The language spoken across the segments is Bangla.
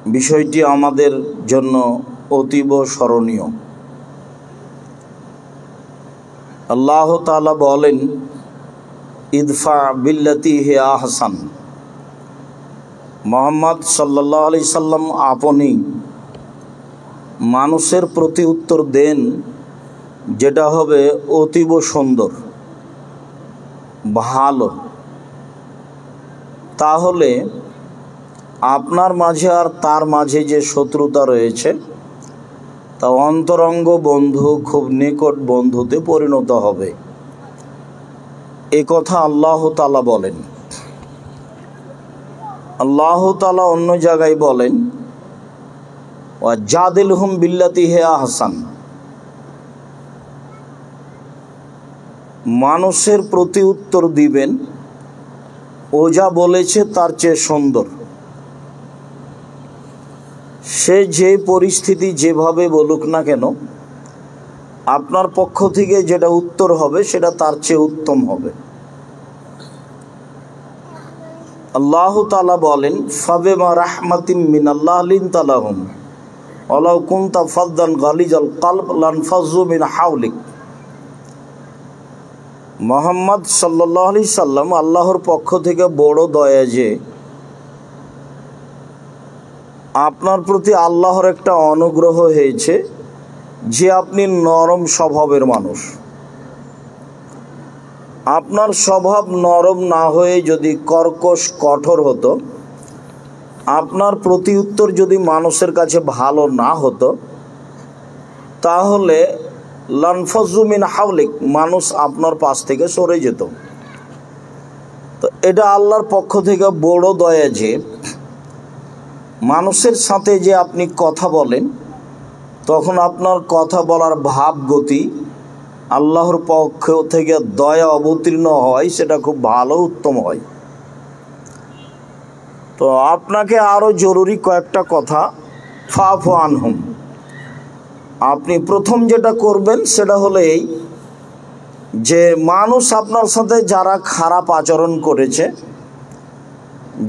বিষয়টি আমাদের জন্য অতীব স্মরণীয়। আল্লাহ তাআলা বলেন, ইদফা বিল্লাতি হে আহসান। মুহাম্মদ সাল্লাল্লাহু আলাইহি সাল্লাম আপনি মানুষের প্রতি উত্তর দেন যেটা হবে অতীব সুন্দর, ভালো। তাহলে আপনার মাঝে আর তার মাঝে যে শত্রুতা রয়েছে তা অন্তরঙ্গ বন্ধু, খুব নিকট বন্ধুতে পরিণত হবে। এ কথা আল্লাহ তাআলা বলেন। আল্লাহ তাআলা অন্য জায়গায় বলেন, ওয়াজাদিলহুম বিল্লাতি হে আহসান। মানুষের প্রতি উত্তর দিবেন ও যা বলেছে তার চেয়ে সুন্দর। সে যে পরিস্থিতি যেভাবে বলুক না কেন, আপনার পক্ষ থেকে যেটা উত্তর হবে সেটা তার চেয়ে উত্তম হবে। আল্লাহ তাআলা বলেন, ফাবিমা রাহমাতিম মিনাল্লাহি লিনতা লাহুম ওয়ালাউ কুনতা ফাযযান গালিজাল কলব লানফাযু মিন হাওলিক। মুহাম্মদ সাল্লাল্লাহু আলাইহি সাল্লাম আল্লাহর পক্ষ থেকে বড় দয়া যে আপনার প্রতি আল্লাহর একটা অনুগ্রহ হয়েছে যে আপনি নরম স্বভাবের মানুষ। আপনার স্বভাব নরম না হয়ে যদি কর্কশ কঠোর হতো, আপনার প্রতি উত্তর যদি মানুষের কাছে ভালো না হতো, তাহলে লানফাযু মিন হাওলিক, মানুষ আপনার পাশ থেকে সরে যেত। তো এটা আল্লাহর পক্ষ থেকে বড় দয়া যে মানুষের সাথে যে আপনি কথা বলেন তখন আপনার কথা বলার ভাব গতি আল্লাহর পক্ষ থেকে দয়া অবতীর্ণ হয়, সেটা খুব ভালো, উত্তম হয়। তো আপনাকে আরও জরুরি কয়েকটা কথা, ফাফু আনহুম। আপনি প্রথম যেটা করবেন সেটা হলো এই যে মানুষ আপনার সাথে যারা খারাপ আচরণ করেছে,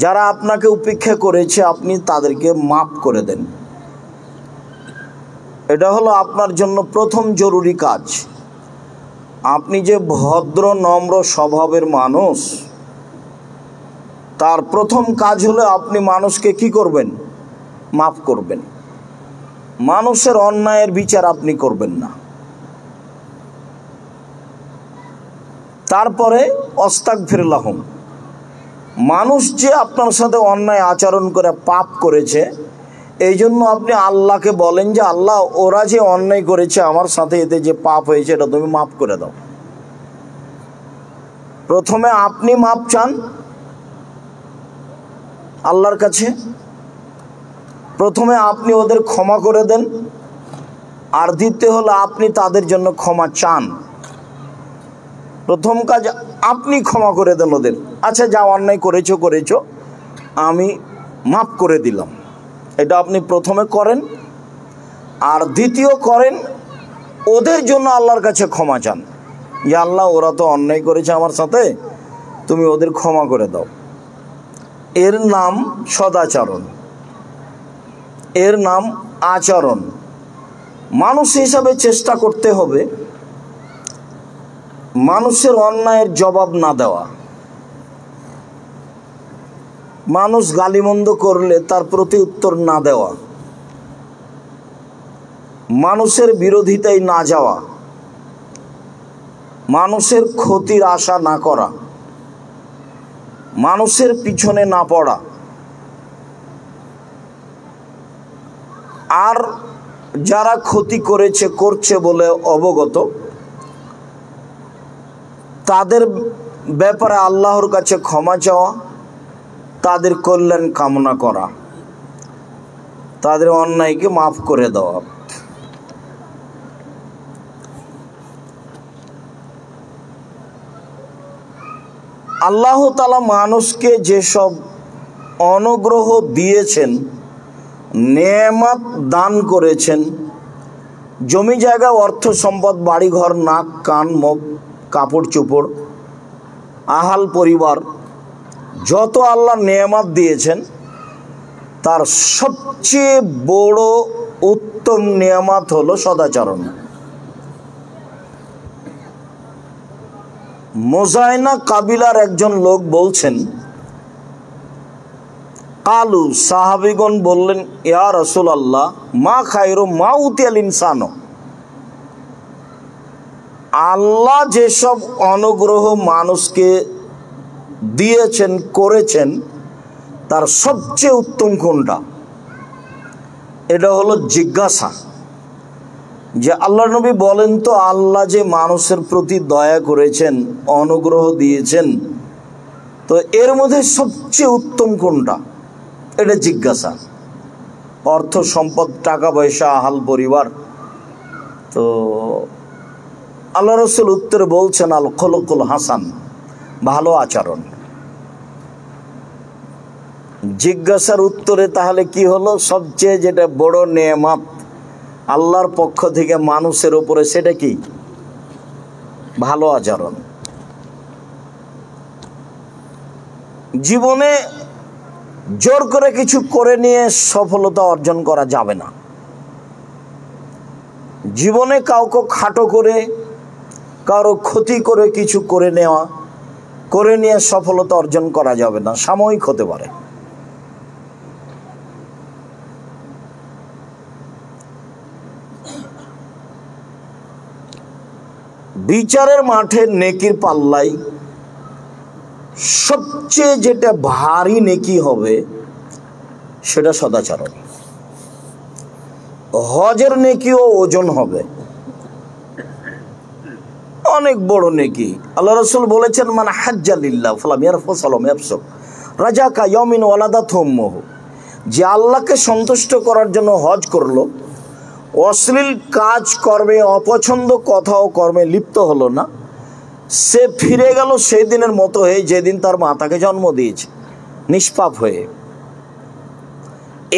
যারা আপনাকে উপেক্ষা করেছে, আপনি তাদেরকে মাফ করে দেন। এটা হলো আপনার জন্য প্রথম জরুরি কাজ। আপনি যে ভদ্র নম্র স্বভাবের মানুষ, তার প্রথম কাজ হলো আপনি মানুষকে কি করবেন? মাফ করবেন। মানুষের অন্যায়ের বিচার আপনি করবেন না। তারপরে আস্তাগফির লাহুম। মানুষ যে আপনার সাথে অন্যায় আচরণ করে পাপ করেছে, এই জন্য আপনি আল্লাহকে বলেন যে আল্লাহ, ওরা যে অন্যায় করেছে আমার সাথে, এতে যে পাপ হয়েছে এটা তুমি মাফ করে দাও। প্রথমে আপনি মাপ চান আল্লাহর কাছে, প্রথমে আপনি ওদের ক্ষমা করে দেন, আর দ্বিতীয় হলো আপনি তাদের জন্য ক্ষমা চান। প্রথম কাজ আপনি ক্ষমা করে দেন ওদের, আচ্ছা যা অন্যায় করেছো করেছো, আমি মাফ করে দিলাম। এটা আপনি প্রথমে করেন। আর দ্বিতীয় করেন ওদের জন্য আল্লাহর কাছে ক্ষমা চান, যে আল্লাহ, ওরা তো অন্যায় করেছে আমার সাথে, তুমি ওদের ক্ষমা করে দাও। এর নাম সদাচরণ, এর নাম আচরণ। মানুষ হিসাবে চেষ্টা করতে হবে মানুষের অন্যায়ের জবাব না দেওয়া। মানুষ গালিমন্দ করলে তার প্রতি উত্তর না দেওয়া, মানুষের বিরোধিতায় না যাওয়া, মানুষের ক্ষতির আশা না করা, মানুষের পিছনে না পড়া। আর যারা ক্ষতি করেছে, করছে বলে অবগত, তাদের ব্যাপারে আল্লাহর কাছে ক্ষমা চাওয়া, তাদের কল্যাণ কামনা করা, তাদের অন্যায়কে মাফ করে দেওয়া। আল্লাহ তাআলা মানুষকে যেসব অনুগ্রহ দিয়েছেন, নেয়ামত দান করেছেন, জমি জায়গা, অর্থ সম্পদ, বাড়িঘর, নাক কান মুখ, কাপড় চোপড়, আহাল পরিবার, যত আল্লাহ নেয়ামত দিয়েছেন তার সবচেয়ে বড় উত্তম নিয়ামত হলো সদাচরণ। মোজাইনা কাবিলার একজন লোক বলছেন, কালু সাহাবিগণ বললেন, ইয়া রাসূলুল্লাহ মা খায়রু মা উতিয়াল ইনসানো, আল্লাহ যেসব অনুগ্রহ মানুষকে দিয়েছেন করেছেন তার সবচেয়ে উত্তম কোনটা? এটা হলো জিজ্ঞাসা যে আল্লাহ নবী বলেন তো, আল্লাহ যে মানুষের প্রতি দয়া করেছেন অনুগ্রহ দিয়েছেন, তো এর মধ্যে সবচেয়ে উত্তম কোনটা? এটা জিজ্ঞাসা। অর্থ সম্পদ, টাকা পয়সা, আহাল পরিবার। তো আল্লাহ রাসূল উত্তরে বলছেন, আল খুলুকুল হাসান, ভালো আচরণ। জিজ্ঞাসার উত্তরে তাহলে কি হলো? সবচেয়ে যেটা বড় নেয়ামত আল্লাহর পক্ষ থেকে মানুষের উপরে, সেটা কি? ভালো আচরণ। জীবনে জোর করে কিছু করে নিয়ে সফলতা অর্জন করা যাবে না। জীবনে কাউকে খাটো করে, কারো ক্ষতি করে কিছু করে নিয়ে সফলতা অর্জন করা যাবে না। সাময়িক হতে পারে। বিচারের মাঠে নেকির পাল্লাই সবচেয়ে যেটা ভারী নেকি হবে সেটা সদাচরণ। হজের নেকিও ওজন হবে, অনেক বড় নেকি। আল্লাহ রাসূল বলেছেন, মান হাজ্জা লিল্লাহ ফালাম ইয়ারফুস ওয়ালাম ইয়াফসুক রাজাকা ইয়াউমিন ওয়ালাদাতহু উম্মুহু, যে আল্লাহকে সন্তুষ্ট করার জন্য হজ করলো, অশ্লীল কাজ কর্মে, অপছন্দ কথা ও কর্মে লিপ্ত হলো না, সে ফিরে গেল সেই দিনের মতো হয়ে যেদিন তার মা তাকে জন্ম দিয়েছে, নিষ্পাপ হয়ে।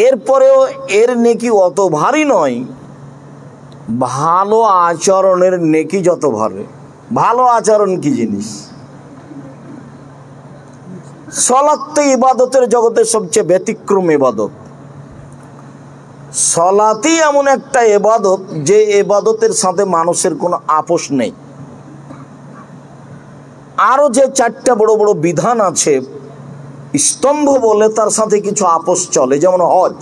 এরপরেও এর নেকি অত ভারী নয়, ভালো আচরণের নেকি যত ভারী। ভালো আচরণ কি জিনিস? সালাত তো ইবাদতের জগতের সবচেয়ে ব্যতিক্রম ইবাদত। সালাতই এমন একটা ইবাদত যে ইবাদতের সাথে মানুষের কোনো আপোষ নেই। আরো যে চারটা বড় বড় বিধান আছে, স্তম্ভ বলে, তার সাথে কিছু আপোষ চলে, যেমন হজ।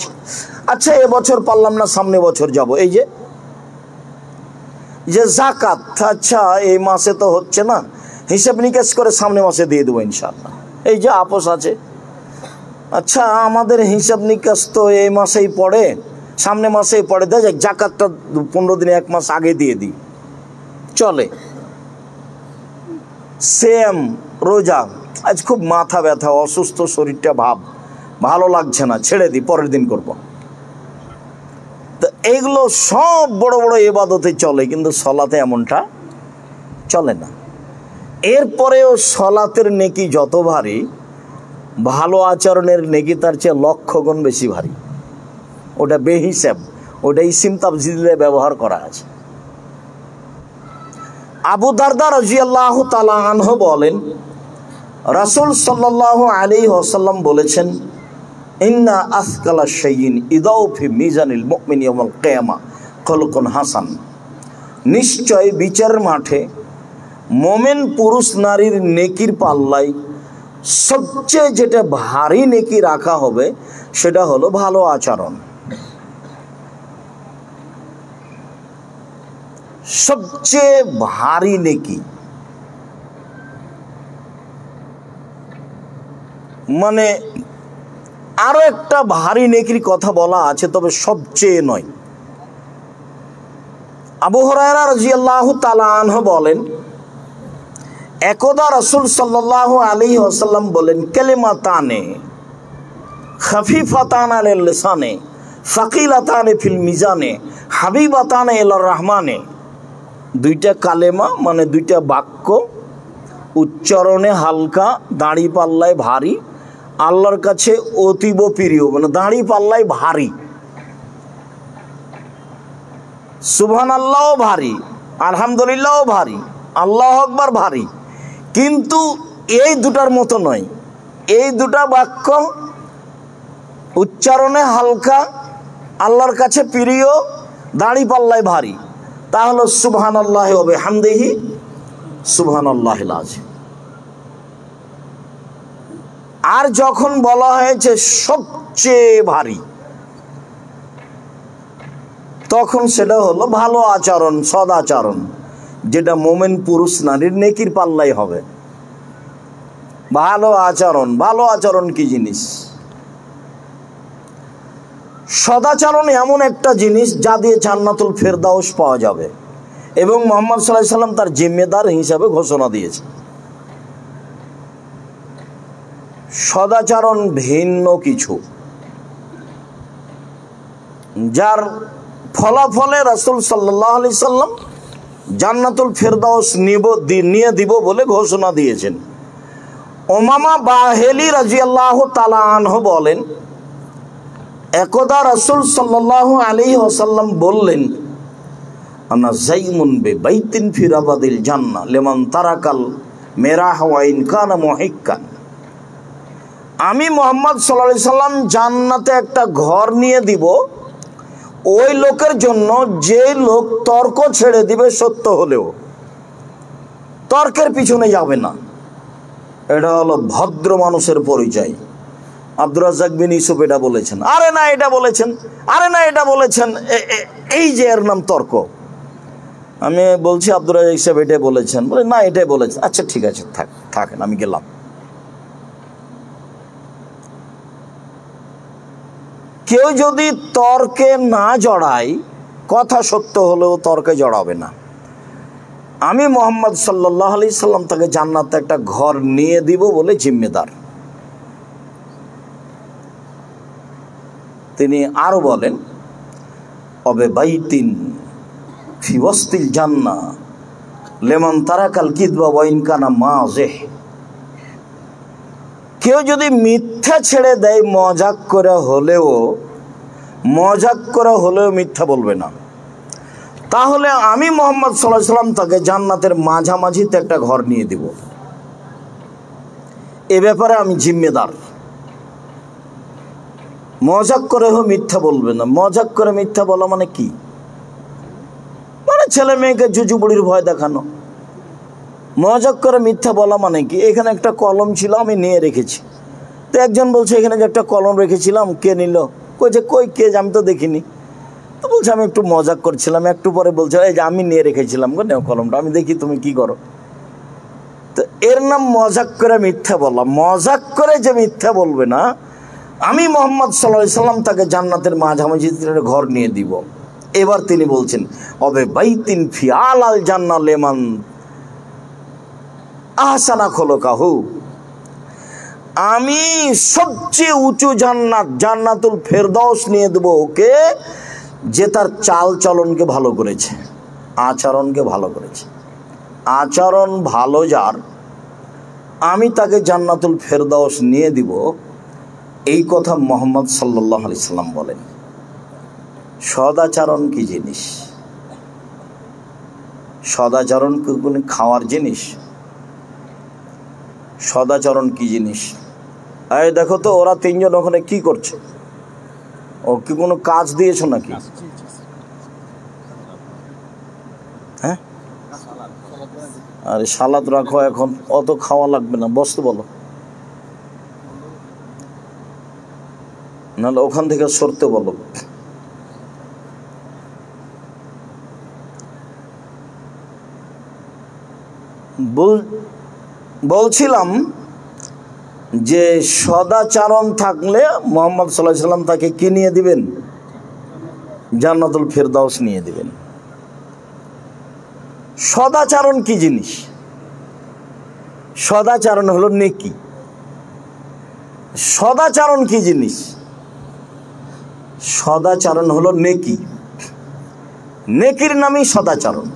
আচ্ছা এবছর পারলাম না, সামনে বছর যাব। এই যে যাকাত, আচ্ছা এই মাসে তো হচ্ছে না, হিসাব নিকেশ করে সামনে মাসে দিয়ে দেবো ইনশাআল্লাহ। এই যে আপোষ আছে। আচ্ছা আমাদের হিসাব নিকাশ তো এই মাসেই পড়ে, সামনে মাসেই পড়ে, দেখ যাকাতটা 15 দিনে 1 মাস আগে দিয়ে দিই, চলে। সেম রোজা, আজ খুব মাথা ব্যথা, অসুস্থ শরীরটা, ভালো লাগছে না, ছেড়ে দিই, পরের দিন করব। তো এইগুলো সব বড় বড় ইবাদতে চলে, কিন্তু সলাতে এমনটা চলে না। এরপরেও সলাতের নেকি যত ভারী, ভালো আচরণের নেকি তার চেয়ে 1,00,000 গুণ বেশি ভারী। ওটা বেহিসাব, ওটা ইসিম তাফজিলে ব্যবহার করা আছে। আবু দারদা রাদিয়াল্লাহু তাআলা আনহু বলেন, রাসূল সাল্লাল্লাহু আলাইহি ওয়াসাল্লাম বলেছেন, ইন্না আসকালা শাইইন ইদাউ ফি মিজানিল মুমিন ইয়াউমাল কিয়ামা খুলুকুন হাসান, নিশ্চয় বিচারের মাঠে মুমিন পুরুষ নারীর নেকির পাল্লায় সবচেয়ে যেটা ভারী নেকি রাখা হবে সেটা হলো ভালো আচরণ। সবচেয়ে ভারী নেকি মানে আরো একটা ভারী নেকির কথা বলা আছে, তবে সবচেয়ে নয়। আবু হুরায়রা রাদিয়াল্লাহু তাআলা আনহু বলেন, একদা রাসূল সাল্লাল্লাহু আলাইহি ওয়াসাল্লাম বলেন, কালিমাতানে খাফিফাতান আলাল লিসানে সাকিলাতানে ফিল মিজানে হাবিবাতানে ইলার রহমানে। দুইটা কালেমা মানে দুইটা বাক্য, উচ্চারণে হালকা, দাড়ি পাল্লায় ভারী, আল্লাহর কাছে অতীব প্রিয়। মানে দাড়ি পাল্লায় ভারী, সুবহানাল্লাহও ভারী, আলহামদুলিল্লাহও ভারী, আল্লাহু আকবার ভারী, কিন্তু এই দুটার মতো নয়। এই দুটা বাক্য উচ্চারণে হালকা, আল্লাহর কাছে প্রিয়, দাড়ি পাল্লায় ভারী, তা হলো সুবহানাল্লাহি ওয়া বিহামদিহি সুবহানাল্লাহিল আযীম। আর যখন বলা হয়েছে সবচেয়ে ভারী, তখন সেটা হলো ভালো আচরণ, সদাচরণ, যেটা মোমেন পুরুষ নারীর নেকির পাল্লাই হবে। ভালো আচরণ, ভালো আচরণ কি জিনিস? সদাচরণ এমন একটা জিনিস যা দিয়ে জান্নাতুল ফেরদাউস পাওয়া যাবে, এবং মুহাম্মদ সাল্লাল্লাহু আলাইহি ওয়াসাল্লাম তার জিম্মেদার হিসাবে ঘোষণা দিয়েছে। সদাচরণ ভিন্ন কিছু, যার ফলাফলে রাসূল সাল্লাল্লাহু আলাইহি সাল্লাম জান্নাতুল ফেরদাউস নিয়ে দিব বলে ঘোষণা দিয়েছেন। উমামা বাহেলি রাদিয়াল্লাহু তাআলা আনহু বলেন, একদা রাসূল সাল্লাল্লাহু আলাইহি ওয়াসাল্লাম বললেন, আনা যাইমুন বিবাইতিন ফি রাবাদিল জান্নাহ লিমান তারাকাল মিরাহ ওয়া ইন কানা মুহিক্কান। আমি মুহাম্মদ সাল্লাল্লাহু আলাইহি সাল্লাম জান্নাতে একটা ঘর নিয়ে দিব ওই লোকের জন্য যে লোক তর্ক ছেড়ে দিবে, সত্য হলেও তর্কের পিছনে যাবে না। এটা হলো ভদ্র মানুষের পরিচয়। আব্দুর রাজ্জাক বিন ইউসুফ এটা বলেছেন, আরে না এটা বলেছেন, আরে না এটা বলেছেন, এই যে এর নাম তর্ক। আমি বলছি আব্দুর রাজ্জাক সাহেব এটাই বলেছেন, বলে না এটাই বলেছেন। আচ্ছা ঠিক আছে, থাকেন, আমি গেলাম। কেউ যদি তর্কে না জড়ায়, কথা সত্য হলেও তর্কে জড়াবে না। আমি মুহাম্মদ সাল্লাল্লাহু আলাইহি সাল্লাম তাকে জান্নাতে একটা ঘর নিয়ে দিব বলে জিম্মেদার। তিনি আরো বলেন, অবে বাইতিন ফি ওয়াসতিল জান্নাহ লিমান তারাকাল কিযবা ওয়া ইন কানা মাযিহ। কেউ যদি মিথ্যা ছেড়ে দেয়, মজাক করে হলেও মিথ্যা বলবে না, তাহলে আমি মুহাম্মদ সাল্লাল্লাহু আলাইহি সাল্লাম তাকে জান্নাতের মাঝামাঝিতে একটা ঘর নিয়ে দিব। এ ব্যাপারে আমি জিম্মেদার। মজাক করে মিথ্যা বলবে না। মজাক করে মিথ্যা বলা মানে কি? মানে ছেলে মেয়েকে জুজু বুড়ির ভয় দেখানো। মজাক করে মিথ্যা বলা মানে কি? এখানে একটা কলম ছিল, আমি নিয়ে রেখেছি। তো একজন বলছে এখানে যে একটা কলম রেখেছিলাম, কে নিল? কইছে কই কে, আমি তো দেখিনি। তো বলছে আমি একটু মজাক করছিলাম। একটু পরে বলছে এই যে আমি নিয়ে রেখেছিলাম, নেও কলমটা, আমি দেখি তুমি কি করো। তো এর নাম মজাক করে মিথ্যা বলা। মজাক করে যে মিথ্যা বলবে না, আমি মুহাম্মদ সাল্লাল্লাহু আলাইহি সাল্লাম তাকে জান্নাতের মাঝামাঝিতে ঘর নিয়ে দিব। এবার তিনি বলছেন, অবে বাইতিন ফি আলাল জান্নাহ লিমান আহসানা খুলুকাহু। আমি সবচেয়ে উঁচু জান্নাত, জান্নাতুল ফেরদাউস নিয়ে দেবো ওকে, যে তার চাল চলনকে ভালো করেছে, আচরণকে ভালো করেছে। আচরণ ভালো যার, আমি তাকে জান্নাতুল ফেরদাউস নিয়ে দিব। এই কথা মুহাম্মদ সাল্লাল্লাহু আলাইহি সাল্লাম বলেন। সদাচরণ কি জিনিস? সদাচরণ কি কোনো খাওয়ার জিনিস? সদাচরণ কি জিনিস? এই দেখো তো ওরা তিনজন ওখানে কি করছে? ও কি কোনো কাজ দিয়েছো নাকি? হ্যাঁ, আরে সালাদ রাখো, এখন অত খাওয়া লাগবে না, বসতে বলো, নাহলে ওখান থেকে সরতে বলো। বলছিলাম যে সদাচরণ থাকলে মুহাম্মদ সাল্লাল্লাহু আলাইহি সাল্লাম তাকে কি নিয়ে দিবেন? জান্নাতুল ফেরদাউস নিয়ে দিবেন। সদাচরণ কি জিনিস? সদাচরণ হলো নেকি। সদাচরণ কি জিনিস? সদাচরণ হলো নেকি। নেকির নামই সদাচরণ।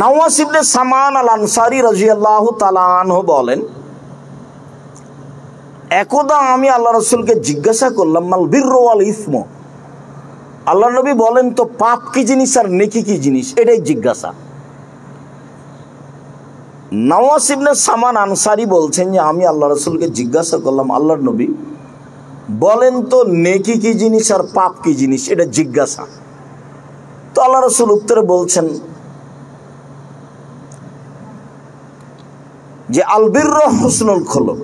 নওয়াস ইবনে সামান আল আনসারী রাদিয়াল্লাহু তাআলা আনহু বলেন, একদা আমি আল্লাহ রাসূলকে জিজ্ঞাসা করলাম, মাল বিররু ওয়াল ইসম। আল্লাহ নবী বলেন তো পাপ কি জিনিস আর নেকি কি জিনিস, এটাই জিজ্ঞাসা। নওয়াস ইবনে সামান আনসারী বলছেন যে আমি আল্লাহ রাসূলকে জিজ্ঞাসা করলাম, আল্লাহর নবী বলেন তো নেকি কি জিনিস আর পাপ কি জিনিস, এটা জিজ্ঞাসা। তো আল্লাহ রাসূল উত্তরে বলছেন যে আল বিররু হুসনুল খুলুক,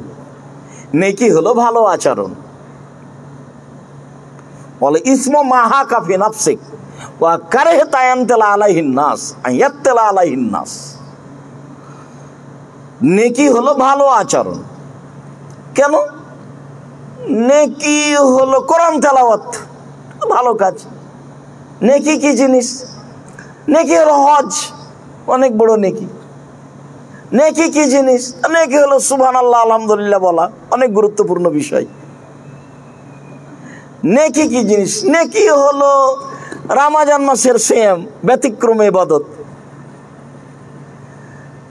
নেকি হলো ভালো আচরণ। বলে ইসমু মা হাকা ফি নাফসিক ওয়া কারাহতা আনতালা আলাইহিন নাস আয়াতলা আলাইহিন নাস। নেকি হলো ভালো আচরণ। কেন? নেকি হলো কোরআন তেলাওয়াত, ভালো কাজ। নেকি কি জিনিস? নেকি হলো হজ, অনেক বড় নেকি। নেকি কি জিনিস? নেকি হলো সুবহানাল্লাহ আলহামদুলিল্লাহ বলা, অনেক গুরুত্বপূর্ণ বিষয়। নেকি কি জিনিস? নেকি হলো রমজান মাসের সিয়াম, ব্যতিক্রমী ইবাদত।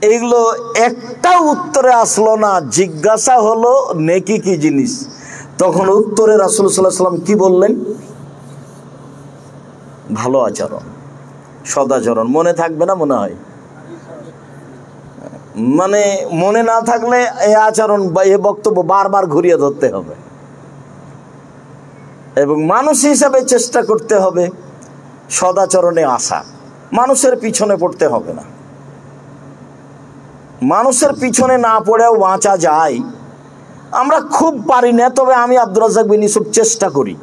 এইগুলো একটা উত্তরে আসলো না, জিজ্ঞাসা হলো নেকি কি জিনিস। তখন উত্তরে রাসূল সাল্লাল্লাহু আলাইহি ওয়াসাল্লাম কি বললেন? ভালো আচরণ, সদাচরণ। মনে থাকবে না মনে হয়? মানে মনে না থাকলে এই আচরণ বা এই বক্তব্য বারবার ঘুরিয়ে ধরতে হবে এবং মানুষ হিসাবে চেষ্টা করতে হবে সদাচরণে আসা। মানুষের পিছনে পড়তে হবে না। মানুষের পিছনে না পড়েও বাঁচা যায়। আমরা খুব পারি না, তবে আমি আব্দুর রাজ্জাক বিন ইউসুফ চেষ্টা করি।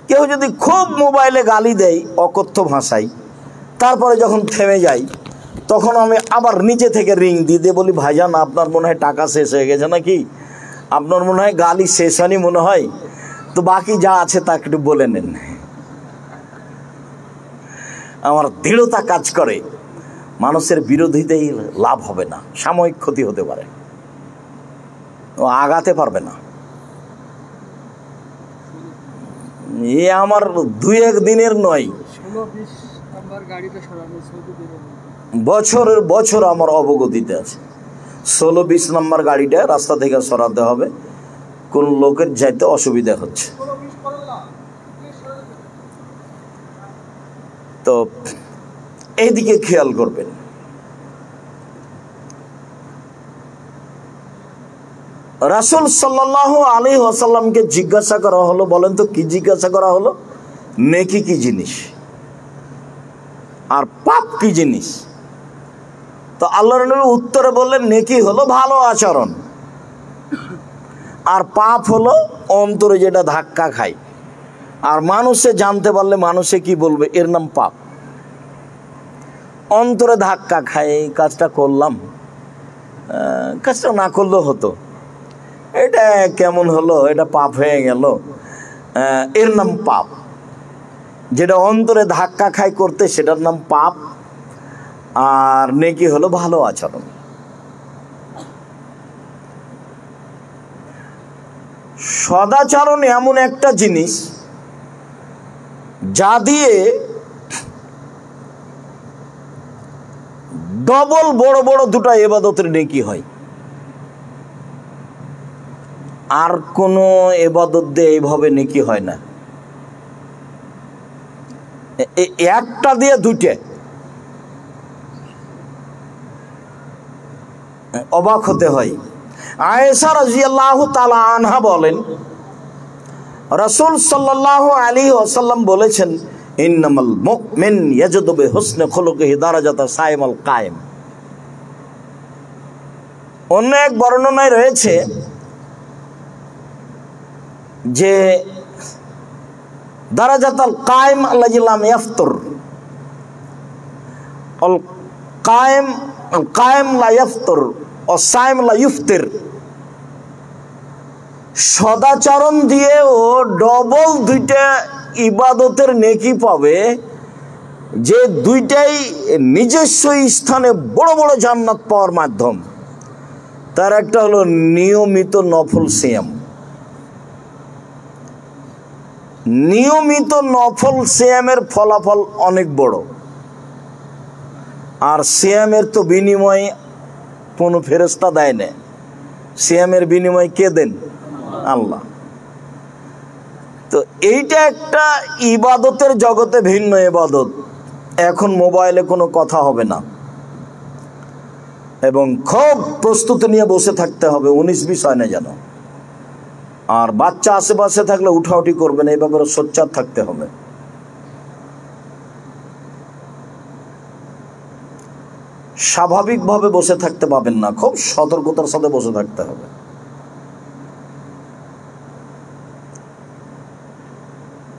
কেউ যদি খুব মোবাইলে গালি দেয় অকথ্য ভাষায়, তারপরে যখন থেমে যাই, তখন আমি আবার নিচে থেকে রিং দিয়ে বলি, ভাইজান আপনার মনে হয় টাকা শেষ হয়ে গেছে নাকি? আপনার মনে হয় গালি শেষ হয়নি মনে হয়, তো বাকি যা আছে তা একটু বলে নেন। আমার দৃঢ়তা কাজ করে মানুষের বিরোধিতাই লাভ হবে না, সাময়িক ক্ষতি হতে পারে, ও আগাতে পারবে না। এ আমার 2-1 দিনের নয়, বছর আমার অবগতিতে আছে। 16-20 নম্বর গাড়িটা রাস্তা থেকে সরাতে হবে, কোন লোকের যাইতে অসুবিধা হচ্ছে। তো এইদিকে খেয়াল করবেন। রাসূল সাল্লাল্লাহু আলাইহি ওয়াসাল্লামকে জিজ্ঞাসা করা হলো, বলেন তো কি জিজ্ঞাসা করা হলো? নেকি কি জিনিস আর পাপ কি জিনিস? তো আল্লাহর নবী উত্তরে বললেন, নেকি হলো ভালো আচরণ, আর পাপ হলো অন্তরে যেটা ধাক্কা খায়। আর মানুষে জানতে পারলে মানুষে কি বলবে, এর নাম পাপ। অন্তরে ধাক্কা খায়, এই কাজটা করলাম, কাজটা না করলেও হতো, এটা কেমন হলো, এটা পাপ হয়ে গেল, এর নাম পাপ। যেটা অন্তরে ধাক্কা খায় করতে, সেটার নাম পাপ। আর নেকি হলো ভালো আচরণ। সদাচরণ এমন একটা জিনিস যা দিয়ে ডবল বড় বড় দুটো ইবাদতের নেকি হয়। আর কোনো ইবাদত দিয়ে এইভাবে নেকি হয় না। একটা দিয়ে দুইটা, অবাক হতে হয়। আয়েশা রাদিয়াল্লাহু তাআলা আনহা বলেন, রাসূল সাল্লাল্লাহু আলাইহি ওয়াসাল্লাম বলেছেন, ইন্নামাল মুমিন ইয়াজদু বিহুসনি খুলুকিহি দারাজাতা সাইমাল কায়েম। অন্য এক বর্ণনায় রয়েছে যে দারাজাতাল কায়েম আল্লাযী লাম ইয়াফতুর, আল কায়েম লা ইয়াফতুর ও সাইম লা ইফতির। সদাচরণ দিয়েও ডবল দুইটা ইবাদতের নেকি পাবে, যে দুইটাই নিজস্ব স্থানে বড় বড় জান্নাত পাওয়ার মাধ্যম। তার একটা হলো নিয়মিত নফল সিয়াম। নিয়মিত নফল সিয়ামের ফলাফল অনেক বড়। আর সিয়ামের তো বিনিময় কোনো ফেরেশতা দেয় না, সিয়ামের বিনিময় কে দেন? আল্লাহ। তো এইটা একটা ইবাদতের জগতে ভিন্ন ইবাদত। এখন মোবাইলে কোনো কথা হবে না এবং খুব প্রস্তুতি নিয়ে বসে থাকতে হবে, 19-20 হয় না যেন। আর বাচ্চা আশেপাশে থাকলে উঠাউঠি করবেন, এই ব্যাপারে সোচ্চার থাকতে হবে। স্বাভাবিকভাবে বসে থাকতে পাবেন না, খুব সতর্কতার সাথে বসে থাকতে হবে।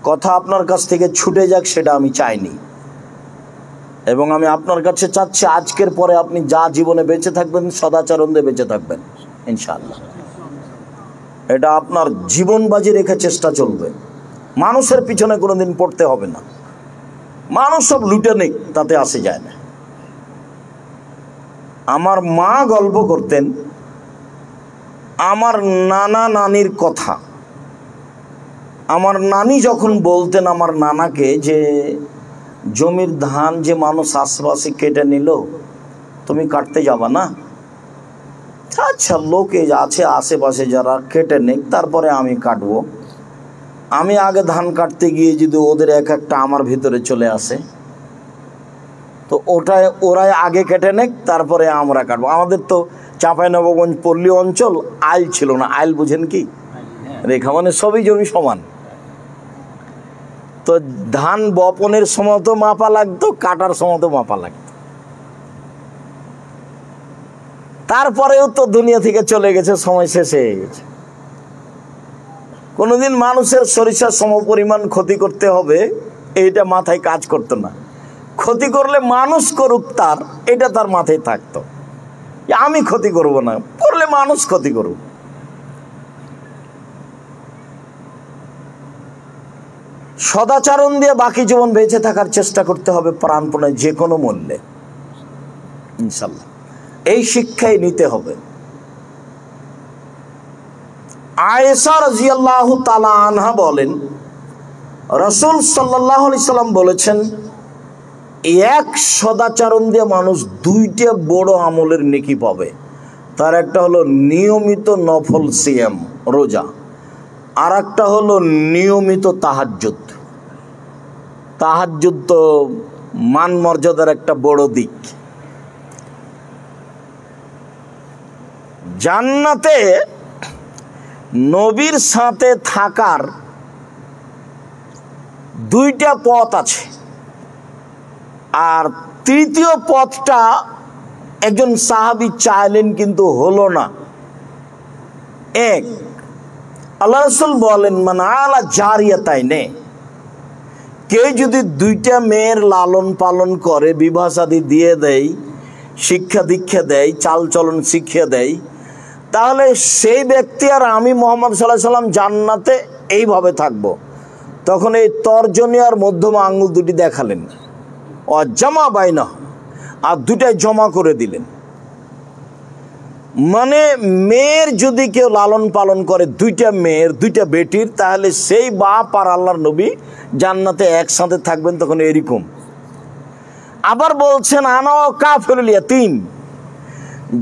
কথা আপনার কাছ থেকে ছুটে যাক সেটা আমি চাইনি, এবং আমি আপনার কাছে চাচ্ছি আজকের পরে আপনি যা জীবনে বেঁচে থাকবেন সদাচরণ দিয়ে বেঁচে থাকবেন ইনশাআল্লাহ। এটা আপনার জীবন বাজি রেখে চেষ্টা চলবে। মানুষের পিছনে কোনোদিন পড়তে হবে না। মানুষ সব লুটে নেই, তাতে আসে যায় না। আমার মা গল্প করতেন আমার নানা নানির কথা। আমার নানি যখন বলতেন আমার নানাকে যে জমির ধান যে মানুষ আশেপাশে কেটে নিল, তুমি কাটতে যাবা না? আচ্ছা, লোকে আছে আশেপাশে যারা কেটে নেই, তারপরে আমি কাটবো। আমি আগে ধান কাটতে গিয়ে যদি ওদের এক একটা আমার ভিতরে চলে আসে, তো ওরাই আগে কেটে নেক, তারপরে আমরা কাটবো। আমাদের তো চাঁপাইনবাবগঞ্জ পল্লী অঞ্চল, আইল ছিল না। আইল বুঝেন কি? রেখা মানে সবই জমি সমান। তো ধান বপনের সময় তো মাপা লাগতো, কাটার সময় তো মাপা লাগতো। তারপরেও তো দুনিয়া থেকে চলে গেছে, সময় শেষ হয়ে গেছে। কোনোদিন মানুষের সরিষার সমপরিমাণ ক্ষতি করতে হবে এইটা মাথায় কাজ করতো না। ক্ষতি করলে মানুষ করুক, এটা তার মাথায় থাকতো। আমি ক্ষতি করব না, করলে মানুষ ক্ষতি করুক। সদাচরণ দিয়ে বাকি জীবন বেঁচে থাকার চেষ্টা করতে হবে প্রাণপণে, যে কোনো মূল্যে ইনশাল্লাহ। এই শিক্ষাই নিতে হবে। আয়েশা রাদিয়াল্লাহু তাআলা আনহা বলেন, রাসূল সাল্লাল্লাহু আলাইহি সাল্লাম বলেছেন, এক সদাচরণ দিয়ে মানুষ দুইটা বড় আমলের নেকি পাবে। তার একটা হলো নিয়মিত নফল সিয়াম, রোজা, আর একটা হলো নিয়মিত তাহাজ্জুদ। তাহাজ্জুদ তো মান মর্যাদার একটা বড় দিক। জান্নাতে নবীর সাথে থাকার দুইটা পথ আছে, আর তৃতীয় পথটা একজন সাহাবী চাইলেন কিন্তু হলো না। এক, আল্লাহ রাসূল বলেন, মান আলা জারিয়াতাইনে, কেউ যদি দুইটা মেয়ের লালন পালন করে, বিবাহ শাদী দিয়ে দেয়, শিক্ষা দীক্ষা দেয়, চাল চলন শিখিয়ে দেয়, তাহলে সেই ব্যক্তি আর আমি মুহাম্মদ সাল্লাল্লাহু আলাইহি সাল্লাম জান্নাতে এইভাবে থাকবো। তখন এই তর্জনী আর মধ্যম আঙ্গুল দুটি দেখালেন, অজামা বাইনা, আর দুটাই জমা করে দিলেন। মানে মেয়ের যদি কেউ লালন পালন করে, দুইটা মেয়ের, দুইটা বেটির, তাহলে সেই বাপ আর আল্লাহর নবী জান্নাতে একসাথে থাকবেন। তখন এরকম আবার বলছেন, আনা কাফিরুল ইয়াতীম,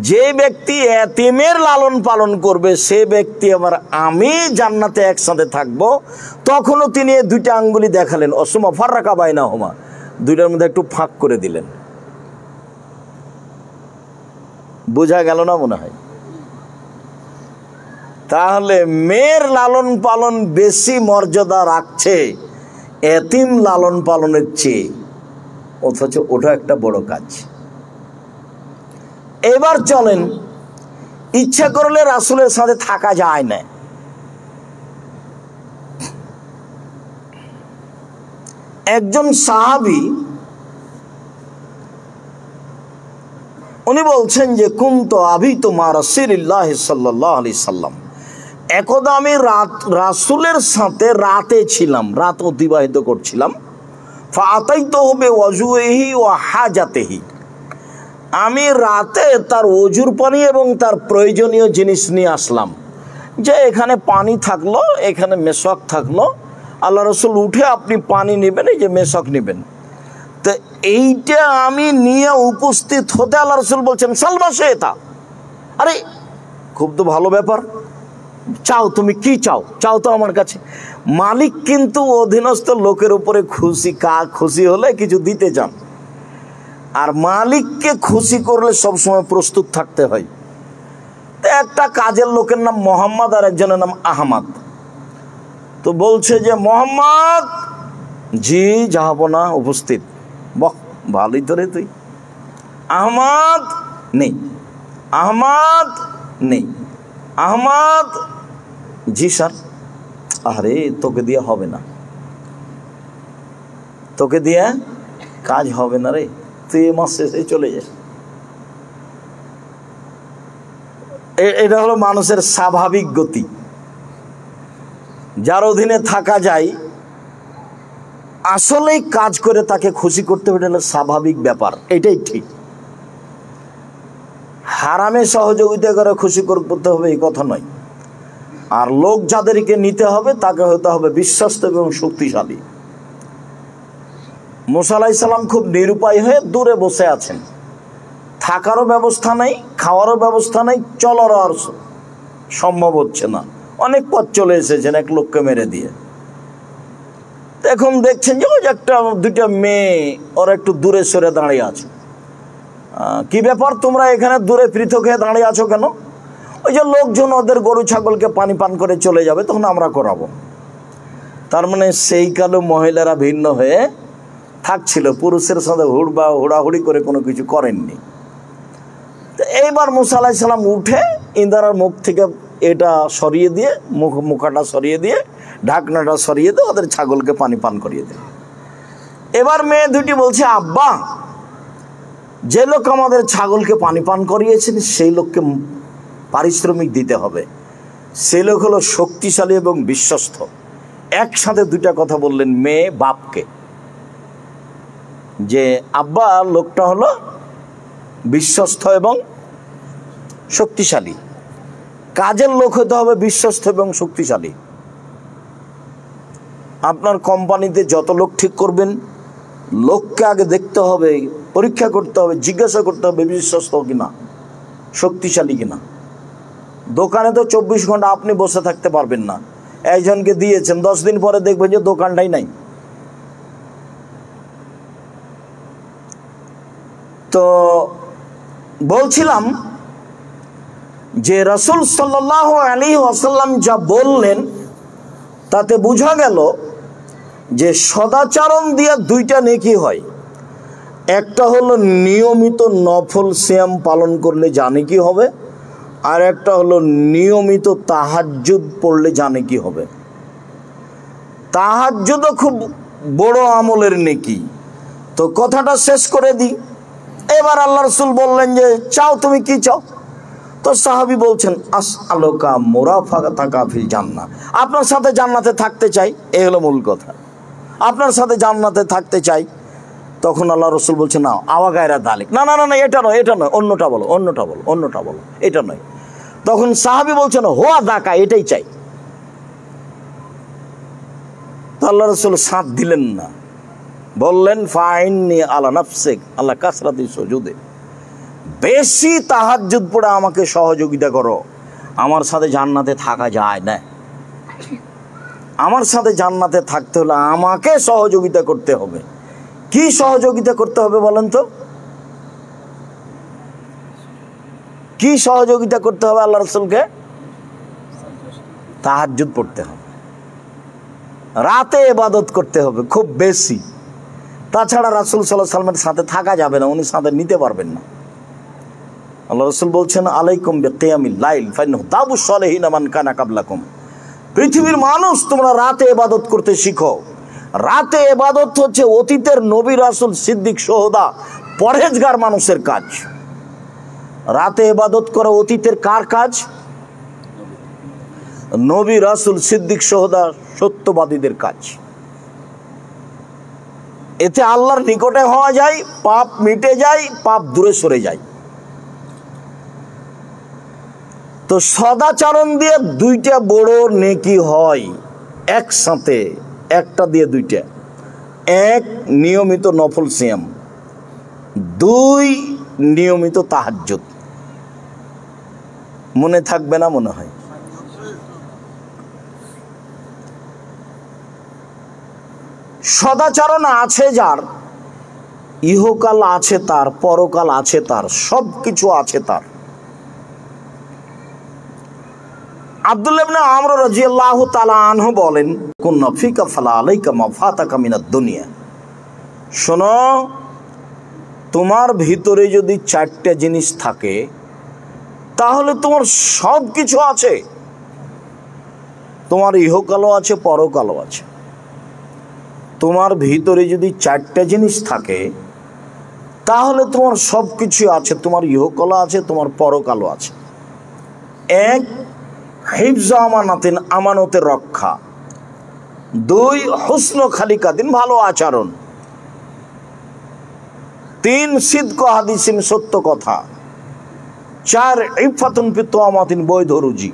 যে ব্যক্তি এতিমের লালন পালন করবে সে ব্যক্তি আবার আমি জান্নাতে একসাথে থাকবো। তখনও তিনি দুইটা আঙ্গুলি দেখালেন, অসুমা ফাররাকা বাইনাহুমা, দুইটার মধ্যে একটু ফাঁক করে দিলেন। বোঝা গেল না মনে হয়? তাহলে মেয়ের লালন পালন বেশি মর্যাদা রাখছে এতিম লালন পালনের চেয়ে, অথচ ওটা একটা বড় কাজ। এবার চলেন, ইচ্ছা করলে রাসূলের সাথে থাকা যায় না। একজন সাহাবী উনি বলছেন যে, কুনতু আবিতু মা রাসূলিল্লাহ সাল্লাল্লাহু আলাইহি সাল্লাম, একদা আমি রাসূলের সাথে রাতে ছিলাম, রাত অতিবাহিত করছিলাম। ফাআতাইতুহু বিওয়াজুহি ওয়া হাজাতিহি, আমি রাতে তার ওজুর পানি এবং তার প্রয়োজনীয় জিনিস নিয়ে আসলাম। যে এখানে পানি থাকলো, এখানে মেশক থাকলো, আল্লাহ রাসূল উঠে আপনি পানি নেবেন, এই যে মেশক নেবেন। তো এইটা আমি নিয়ে উপস্থিত হতে আল্লাহ রাসূল বলছেন, সালবাসে এটা, আরে খুব তো ভালো ব্যাপার, চাও, তুমি কি চাও, চাও তো আমার কাছে। মালিক কিন্তু অধীনস্থ লোকের উপরে খুশি, খুশি হলে কিছু দিতে চান, আর মালিককে খুশি করলে সবসময় প্রস্তুত থাকতে হয়। একটা কাজের লোকের নাম মোহাম্মদ আর একজনের নাম আহমদ। তো বলছে যে মোহাম্মদ, জি যাবো না, উপস্থিত। বাহ, ভালোই তো রে তুই। আহমদ নেই, আহমদ নেই, আহমদ জি স্যার। আরে তোকে দিয়ে হবে না, তোকে দিয়ে কাজ হবে না রে, তুই এ মাস শেষে চলে যা। এটা হলো মানুষের স্বাভাবিক গতি। যার অধীনে থাকা যায় আসলেই কাজ করে তাকে খুশি করতে হবে, এটা হলো স্বাভাবিক ব্যাপার, এটাই ঠিক। হারামে সহযোগিতা করে খুশি করতে হবে এই কথা নয়। আর লোক যাদেরকে নিতে হবে তাকে হতে হবে বিশ্বস্ত এবং শক্তিশালী। মুসা আলাইহিস সালাম খুব নিরুপায় হয়ে দূরে বসে আছেন, থাকারও ব্যবস্থা নেই, খাওয়ারও ব্যবস্থা নেই, চলারও আর সম্ভব হচ্ছে না। অনেক পথ চলে এসেছেন এক লোককে মেরে দিয়ে। এখন দেখছেন যে ওই একটা দুইটা মেয়ে ওরা একটু দূরে সরে দাঁড়িয়ে আছে। কি ব্যাপার, তোমরা এখানে দূরে পৃথক হয়ে দাঁড়িয়ে আছো কেন? ওই যে লোকজন ওদের গরু ছাগলকে পানি পান করে চলে যাবে, তখন আমরা করাবো। তার মানে সেই কালো মহিলারা ভিন্ন হয়ে থাকছিল, পুরুষের সাথে হুড়াহুড়ি করে কোনো কিছু করেননি। তো এইবার মুসা আলাইহিস সালাম উঠে ইন্দারার মুখ থেকে এটা সরিয়ে দিয়ে, মুখাটা সরিয়ে দিয়ে, ঢাকনাটা সরিয়ে দিয়ে ওদের ছাগলকে পানি পান করিয়ে দেয়। এবার মেয়ে দুটি বলছে, আব্বা, যে লোক আমাদের ছাগলকে পানি পান করিয়েছেন সেই লোককে পারিশ্রমিক দিতে হবে। সেই লোক হলো শক্তিশালী এবং বিশ্বস্ত। একসাথে দুইটা কথা বললেন মেয়ে বাপকে, যে আব্বা লোকটা হলো বিশ্বস্ত এবং শক্তিশালী। কাজের লোক হতে হবে বিশ্বস্ত এবং শক্তিশালী। আপনার কোম্পানিতে যত লোক ঠিক করবেন, লোককে আগে দেখতে হবে, পরীক্ষা করতে হবে, জিজ্ঞাসা করতে হবে বিশ্বস্ত কিনা, শক্তিশালী কিনা। দোকানে তো 24 ঘন্টা আপনি বসে থাকতে পারবেন না। একজনকে দিয়েছেন, 10 দিন পরে দেখবেন যে দোকানটাই নাই। তো বলছিলাম যে রাসূল সাল্লাল্লাহু আলাইহি ওয়াসাল্লাম যা বললেন তাতে বোঝা গেল যে সদাচরণ দিয়ে দুইটা নেকি হয়। একটা হলো নিয়মিত নফল সিয়াম পালন করলে যা নেকি হবে, আর একটা হলো নিয়মিত তাহাজ্জুদ পড়লে যা নেকি হবে। তাহাজ্জুদও খুব বড় আমলের নেকি। তো কথাটা শেষ করে দিই। এবার আল্লাহ রাসূল বললেন যে চাও, তুমি কি চাও? তো সাহাবী বলছেন, আসআলুকা মুরাফাকাতাকা ফিল জান্নাহ, আপনার সাথে জান্নাতে থাকতে চাই, এই হলো মূল কথা। আপনার সাথে জান্নাতে থাকতে চাই। তখন আল্লাহ রাসূল বলছেন, না আওয়া গায়রা দালিক, না না না, এটা নয়, এটা নয়, অন্যটা বলো, অন্যটা বলো, অন্যটা বলো, এটা নয়। তখন সাহাবী বলছেন, হোয়া দাকা, এটাই চাই। তো আল্লাহ রাসূল সাথ দিলেন না, বললেন ফাইন্নি আলা নাফসিক আল্লাহ কাসরাতি সুজুদে, বেশি তাহাজ্জুদ পড়ে আমাকে সহযোগিতা করো। আমার সাথে জান্নাতে থাকা যায় না। আমার সাথে জান্নাতে থাকতে হলে আমাকে সহযোগিতা করতে হবে। কি সহযোগিতা করতে হবে বলেন তো? কি সহযোগিতা করতে হবে আল্লাহ রাসূলকে? তাহাজ্জুদ পড়তে হবে, রাতে ইবাদত করতে হবে খুব বেশি। তাছাড়া রাসূল সাল্লাল্লাহু আলাইহি ওয়াসাল্লামের সাথে থাকা যাবে না, উনি সাথে নিতে পারবেন না। আল্লাহ রাসূল বলছেন, আলাইকুম বিকিয়ামিল লাইল ফাইন্নাহু দাবুস সালিহিনা মান কানা কাবলাকুম। পৃথিবীর মানুষ, তোমরা রাতে ইবাদত করতে শিখো। রাতে ইবাদত হচ্ছে অতীতের নবী রাসূল সিদ্দিক সোহদা পরহেজগার মানুষের কাজ। রাতে ইবাদত করা অতীতের কার কাজ? নবী রাসূল সিদ্দিক সোহদা সত্যবাদীদের কাজ। এতে আল্লাহর নিকটে হওয়া যায়, পাপ মিটে যায়, পাপ দূরে সরে যায়। তো সদাচরণ দিয়ে দুইটা বড় নেকি হয় একসাথে, একটা দিয়ে দুইটা। এক, নিয়মিত নফল সিয়াম। দুই, নিয়মিত তাহাজ্জুদ। মনে থাকবে না মনে হয়? সদাচরণ আছে যার, ইহকাল আছে তার, পরকাল আছে তার, সব কিছু আছে তার, আব্দুল্লাহ ইবনে আমর রাদিয়াল্লাহু তাআলা আনহু বলেন, কুন্না ফিকা ফালা আলাইকা মা ফাতাকা মিনাদ দুনিয়া। শোনো, তোমার ভিতরে যদি চারটা জিনিস থাকে তাহলে তোমার সব কিছু আছে। তোমার ইহকালও আছে, পরকালও আছে। তোমার ভিতরে যদি চারটা জিনিস থাকে তাহলে তোমার সব কিছু আছে। তোমার ইহকালও আছে, তোমার পরকালও আছে। এক, হিফজ আমানাতিন, আমানতের রক্ষা। দুই, হুসন খালিকাতিন, ভালো আচরণ। তিন, সিদক হাদিসিন, সত্য কথা। চার, ইফাতুন ফি তুআমাতিন, বৈধ রুজি।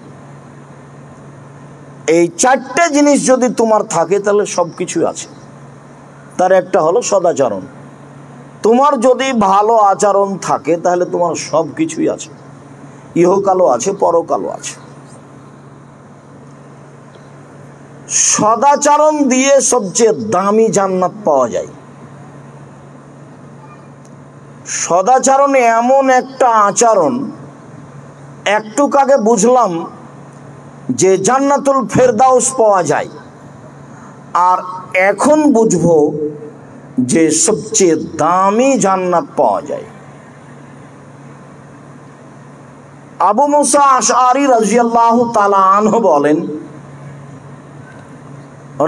এই চারটে জিনিস যদি তোমার থাকে তাহলে সব কিছু আছে। তার একটা হলো সদাচরণ। তোমার যদি ভালো আচরণ থাকে তাহলে তোমার সব কিছুই আছে, ইহকালও আছে, পরকালও আছে। সদাচরণ দিয়ে সবচেয়ে দামি জান্নাত পাওয়া যায়। সদাচরণ এমন একটা আচরণ, একটু আগে বুঝলাম যে জান্নাতুল ফেরদাউস পাওয়া যায়, আর এখন বুঝবো যে সবচেয়ে দামি জান্নাত পাওয়া যায়। আবু মুসা আশআরী রাদিয়াল্লাহু তাআলা আনহু বলেন,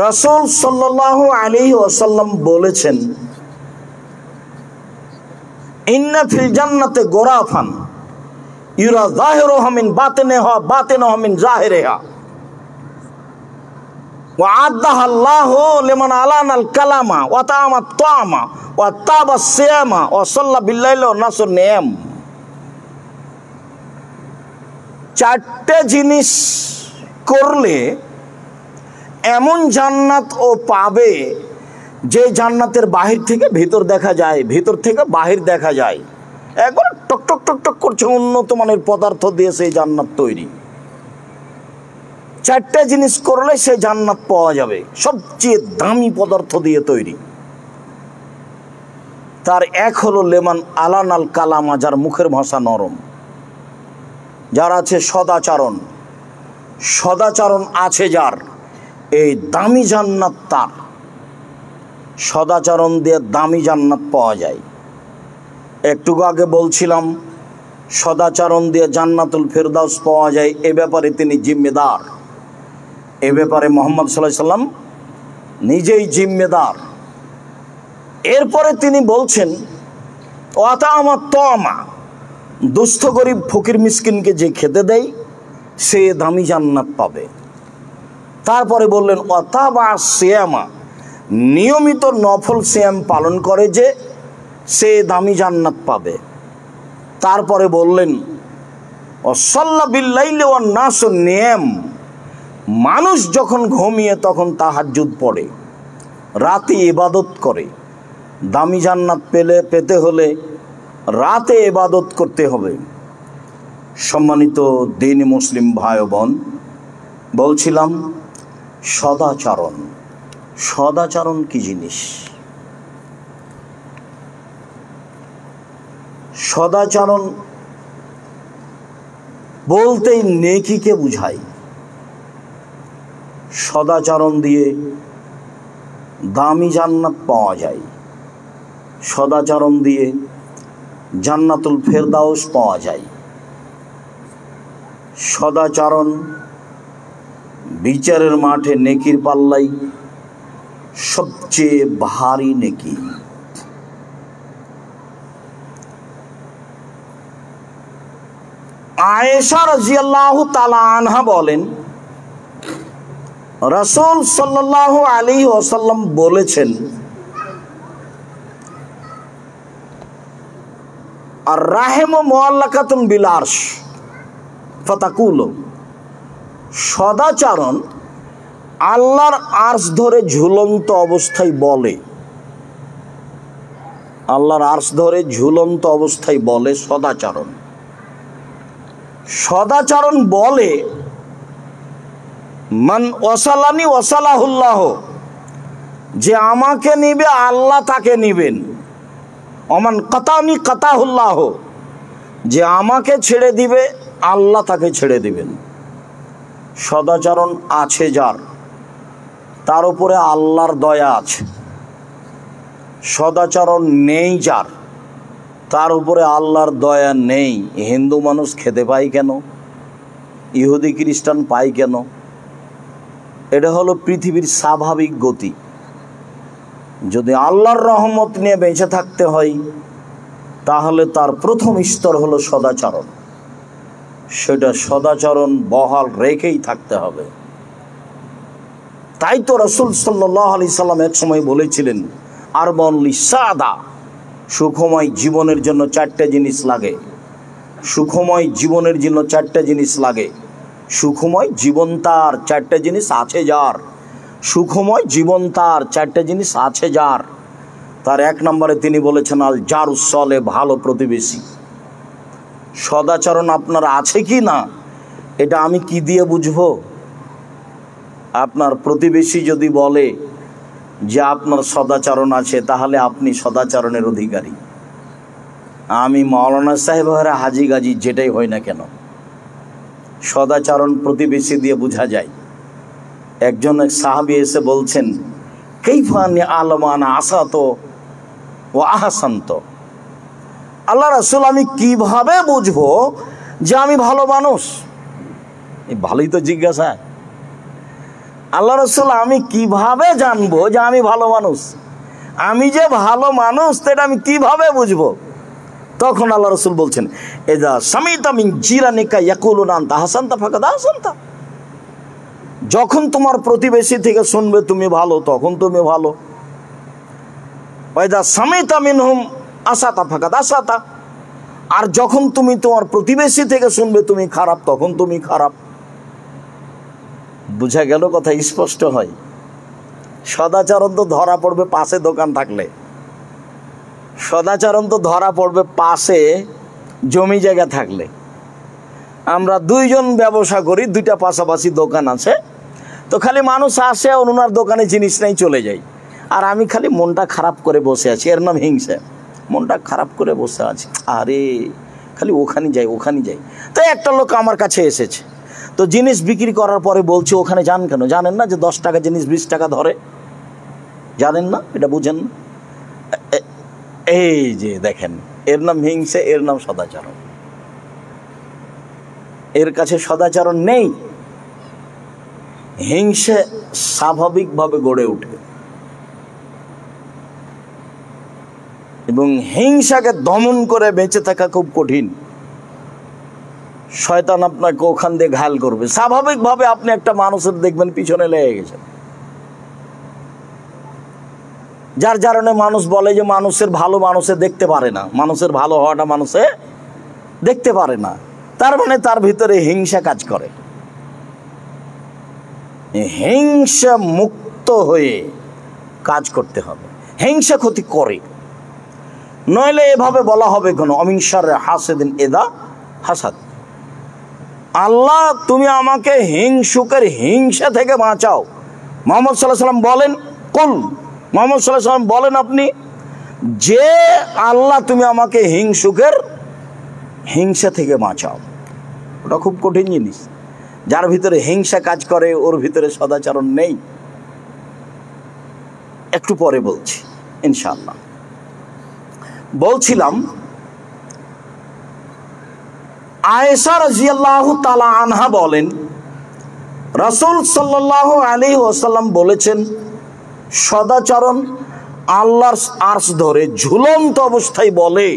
রাসূল সাল্লাল্লাহু আলাইহি ওয়াসাল্লাম বলেছেন, ইন্না ফিল জান্নাতে গোরাফান ইউরা যাহিরুহা মিন বাতিনুহা মিন যাহিরিহা ওয়া আদাহা আল্লাহু লিমান আলানাল কালামা ওয়া তাআমাত তাআমা ওয়া তাবাস সিয়ামা ওয়া সাল্লা বিল্লাইলি ওয়া নাসুন নিয়াম। চারটে জিনিস করলে এমন জান্নাত ও পাবে যে জান্নাতের বাহির থেকে ভিতর দেখা যায়, ভিতর থেকে বাহির দেখা যায়। একবার টক টক টক টক করছে, উন্নত মানের পদার্থ দিয়ে সেই জান্নাত তৈরি। চারটে জিনিস করলে সেই জান্নাত পাওয়া যাবে, সবচেয়ে দামি পদার্থ দিয়ে তৈরি। তার এক হলো লেমান আলানাল কালামা, যার মুখের ভাষা নরম, যার আছে সদাচরণ। সদাচরণ আছে যার, এই দামি জান্নাত তার। সদাচরণ দিয়ে দামি জান্নাত পাওয়া যায়। একটু আগে বলছিলাম সদাচরণ দিয়ে জান্নাতুল ফেরদাউস পাওয়া যায়, এ ব্যাপারে তিনি জিম্মেদার। এ ব্যাপারে মুহাম্মদ সাল্লাল্লাহু আলাইহি সাল্লাম নিজেই জিম্মেদার। এরপরে তিনি বলছেন, ওয়াতাআমাত তাআমা, দুস্থ গরিব ফকির মিসকিনকে যে খেতে দেয় সে দামি জান্নাত পাবে। তারপরে বললেন, ওয়াতাবা সিয়ামা, নিয়মিত নফল সিয়াম পালন করে যে সে দামি জান্নাত পাবে। তারপরে বললেন, ওয়াসাল্লা বিল্লাইলি ওয়ান নাসু নিয়াম, মানুষ যখন ঘুমিয়ে তখন তাহাজ্জুদ পড়ে, রাতে ইবাদত করে। দামি জান্নাত পেতে হলে রাতে ইবাদত করতে হবে। সম্মানিত দ্বীনি মুসলিম ভাই বোন, বলছিলাম সদাচরণ। সদাচরণ কি জিনিস? সদাচরণ বলতেই নেকিকে বুঝায়। সদাচরণ দিয়ে দামি জান্নাত পাওয়া যায়। সদাচরণ দিয়ে জান্নাতুল ফেরদাউস পাওয়া যায়। সদাচরণ বিচারের মাঠে নেকির পাল্লাই সবচেয়ে ভারী নেকি। আয়েশা রাদিয়াল্লাহু তাআলা আনহা বলেন, রাসূল সাল্লাল্লাহু আলাইহি ওয়াসাল্লাম বলেছেন, আর রাহিমু মুআল্লাকাতুন বিল আরশ ফাতাকুলু, সদাচরণ আল্লাহর আরশ ধরে ঝুলন্ত অবস্থায় বলে। আল্লাহর আরশ ধরে ঝুলন্ত অবস্থায় বলে সদাচরণ। সদাচরণ বলে, মান ওয়াসালানি ওয়াসালাহুল্লাহ, যে আমাকে নিবে আল্লাহ তাকে নিবেন। অমান কাতানি কাতাহুল্লাহ, যে আমাকে ছেড়ে দিবে আল্লাহ তাকে ছেড়ে দিবেন। সদাচরণ আছে যার, তার উপরে আল্লাহর দয়া আছে। সদাচরণ নেই যার, তার উপরে আল্লাহর দয়া নেই। হিন্দু মানুষ খেতে পায় কেন? ইহুদি খ্রিস্টান পায় কেন? এটা হলো পৃথিবীর স্বাভাবিক গতি। যদি আল্লাহর রহমত নিয়ে বেঁচে থাকতে হয়, তাহলে তার প্রথম স্তর হলো সদাচরণ। সেটা সদাচরণ বহাল রেখেই থাকতে হবে। তাই তো রাসূল সাল্লাল্লাহু আলাইহি সাল্লাম এক সময় বলেছিলেন, আরবাউন লিসাদা, সুখময় জীবনের জন্য চারটে জিনিস লাগে। সুখময় জীবনের জন্য চারটে জিনিস লাগে। সুখময় জীবন তার, চারটে জিনিস আছে যার। সুখময় জীবন তার, চারটে জিনিস আছে যার। তার এক নম্বরে তিনি বলেছেন আল জারুস সালেহ, ভালো প্রতিবেশী। সদাচরণ আপনার আছে কি না, এটা আমি কি দিয়ে বুঝবো? আপনার প্রতিবেশী যদি বলে যে আপনার সদাচরণ আছে, তাহলে আপনি সদাচরণের অধিকারী। আমি মাওলানা সাহেব হাজি গাজি যেটাই হয় না কেন, সদাচরণ প্রতিবেশী দিয়ে বোঝা যায়। একজন এক সাহাবী এসে বলছেন, কাইফানি আলমানা আসাতো ও আহসান্ত, আল্লাহ রাসূল আমি কিভাবে বুঝবো যে আমি ভালো মানুষ? এই ভালোই তো জিজ্ঞাসা। আল্লাহ রাসূল আমি কিভাবে জানবো যে আমি ভালো মানুষ? আমি যে ভালো মানুষ সেটা আমি কিভাবে বুঝবো? তখন আল্লাহ রাসূল বলছেন, এজা সামিতা মিন জিরানিকা ইয়াকুলুনা আনতা হাসানতা ফাকাদ আহসানতা, যখন তোমার প্রতিবেশী থেকে শুনবে তুমি ভালো, তখন তুমি ভালো। ওয়াইদা সামিতা মিনহুম আসাতা ফাকাদ আসাতা, আর যখন তুমি তোমার প্রতিবেশী থেকে শুনবে তুমি খারাপ, তখন তুমি খারাপ। বুঝা গেল? কথা স্পষ্ট হয়। সদাচরণ তো ধরা পড়বে পাশে দোকান থাকলে, সদাচরণ তো ধরা পড়বে পাশে জমি জায়গা থাকলে। আমরা দুইজন ব্যবসা করি, দুইটা পাশাপাশি দোকান আছে, তো খালি মানুষ আসে, ওনার দোকানে জিনিস নেই, চলে যায়, আর আমি খালি মনটা খারাপ করে বসে আছি। এর নাম হিংসা। মনটা খারাপ করে বসে আছি, আরে খালি ওখানে যাই ওখানে যাই। তো একটা লোক আমার কাছে এসেছে, তো জিনিস বিক্রি করার পরে বলছে ওখানে যান কেন? জানেন না যে 10 টাকা জিনিস 20 টাকা ধরে? জানেন না? এটা বুঝেন না? এই যে দেখেন, এর নাম হিংসা, এর নাম সদাচরণ। এর কাছে সদাচরণ নেই। হিংসা স্বাভাবিকভাবে গড়ে ওঠে, এবং হিংসাকে দমন করে বেঁচে থাকা খুব কঠিন। শয়তান আপনাকে ওখান দিয়ে ঘায়াল করবে। স্বাভাবিকভাবে আপনি একটা মানুষের দেখবেন পিছনে লেগে গেছে, যার কারণে মানুষ বলে যে মানুষের ভালো মানুষে দেখতে পারে না, মানুষের ভালো হওয়াটা মানুষে দেখতে পারে না। তার মানে তার ভিতরে হিংসা কাজ করে। হিংসা মুক্ত হয়ে কাজ করতে হবে। হিংসা ক্ষতি করে, নইলে এভাবে বলা হবে কেন, অমিন শাররি হাসিদিন ইযা হাসাদ, আল্লাহ তুমি আমাকে হিংসুকের হিংসা থেকে বাঁচাও। মুহাম্মদ সাল্লাল্লাহু আলাইহি ওয়াসাল্লাম বলেন, কুল, মুহাম্মদ সাল্লাল্লাহু আলাইহি ওয়াসাল্লাম বলেন আপনি যে আল্লাহ তুমি আমাকে হিংসুকের হিংসা থেকে বাঁচাও। ওটা খুব কঠিন জিনিস। যার ভিতরে হিংসা কাজ করে ওর ভিতরে সদাচরণ নেই। একটু পরে বলছি ইনশাআল্লাহ। বলছিলাম আয়েশা রাদিয়াল্লাহু তাআলা আনহা বলেন, রাসূল সাল্লাল্লাহু আলাইহি ওয়াসাল্লাম বলেছেন, সদাচরণ আল্লাহর আরশ ধরে ঝুলন্ত অবস্থায় বলে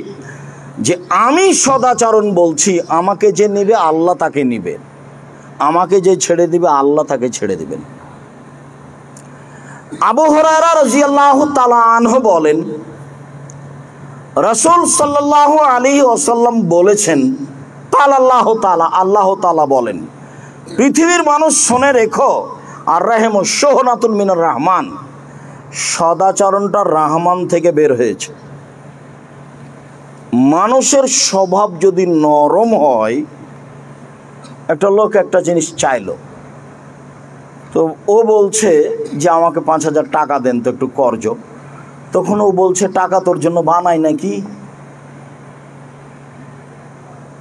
যে আমি সদাচরণ বলছি, আমাকে যে নেবে আল্লাহ তাকে নেবে, আমাকে যে ছেড়ে দিবে আল্লাহ তাকে ছেড়ে দিবেন। আবু হুরায়রা রাদিয়াল্লাহু তাআলা আনহু বলেন, রাসূল সাল্লাল্লাহু আলাইহি ওয়াসাল্লাম বলেছেন, আল্লাহ তাআলা, আল্লাহ তাআলা বলেন, পৃথিবীর মানুষ শুনে রেখো, আর রাহিমু সোহনাতুন মিনার রহমান, সদাচরণটা রহমান থেকে বের হয়েছে। মানুষের স্বভাব যদি নরম হয়, একটা লোক একটা জিনিস চাইলো, তো ও বলছে যে আমাকে 5000 টাকা দেন তো একটু কর্জ। তখন ও বলছে টাকা তোর জন্য বানাই নাকি?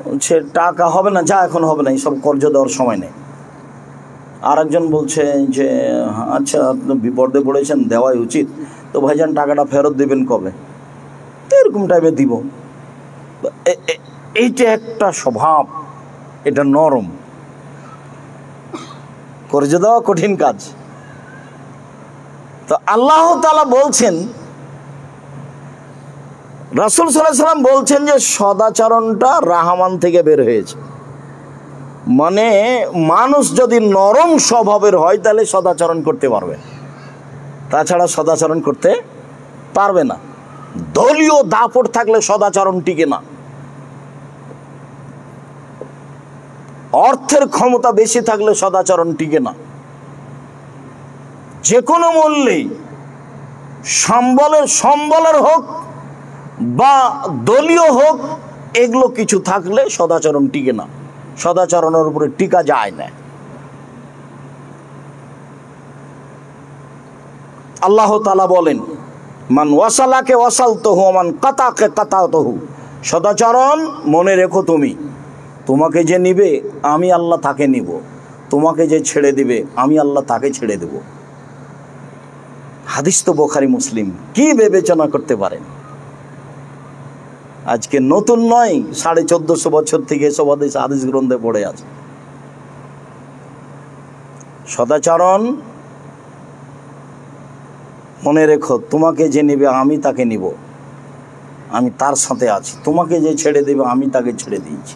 বলছে টাকা হবে না, যা এখন হবে না, এইসব কর্জ দেওয়ার সময় নেই। আর একজন বলছে যে আচ্ছা আপনি বিপদে পড়েছেন, দেওয়াই উচিত, তো ভাইজান টাকাটা ফেরত দেবেন কবে? তো এরকম টাইমে দিব। এইটা একটা স্বভাব, এটা নরম, কর্জে দেওয়া কঠিন কাজ। তো আল্লাহ তাআলা বলছেন, রাসূল সাল্লাল্লাহু আলাইহি ওয়াসাল্লাম বলছেন যে সদাচরণটা রাহমান থেকে বের হয়েছে। মানে মানুষ যদি নরম স্বভাবের হয় তাহলে সদাচরণ করতে পারবে, তাছাড়া সদাচরণ করতে পারবে না। দলীয় দাপট থাকলে সদাচরণ টিকে না। অর্থের ক্ষমতা বেশি থাকলে সদাচরণ টিকে না। যে কোনো মূল্যে সম্বলের হোক বা দলীয় হোক, এগুলো কিছু থাকলে সদাচরণ টিকে না, সদাচরণের উপরে টিকা যায় না। আল্লাহ তাআলা বলেন, মান ওয়াসালাকে ওয়াসালতুহু মান কাতাকে কাতাতুহু। সদাচরণ মনে রেখো, তোমাকে যে নিবে আমি আল্লাহ তাকে নিব, তোমাকে যে ছেড়ে দিবে আমি আল্লাহ তাকে ছেড়ে দেব। হাদিস তো বুখারী মুসলিম। কি বিবেচনা করতে পারেন? আজকে নতুন নয়, 1450 বছর থেকে এসব হাদিস গ্রন্থে পড়ে আছে। সদাচরণ মনে রেখো, তোমাকে যে নিবে আমি তাকে নিব, আমি তার সাথে আছি, তোমাকে যে ছেড়ে দেবে আমি তাকে ছেড়ে দিয়েছি।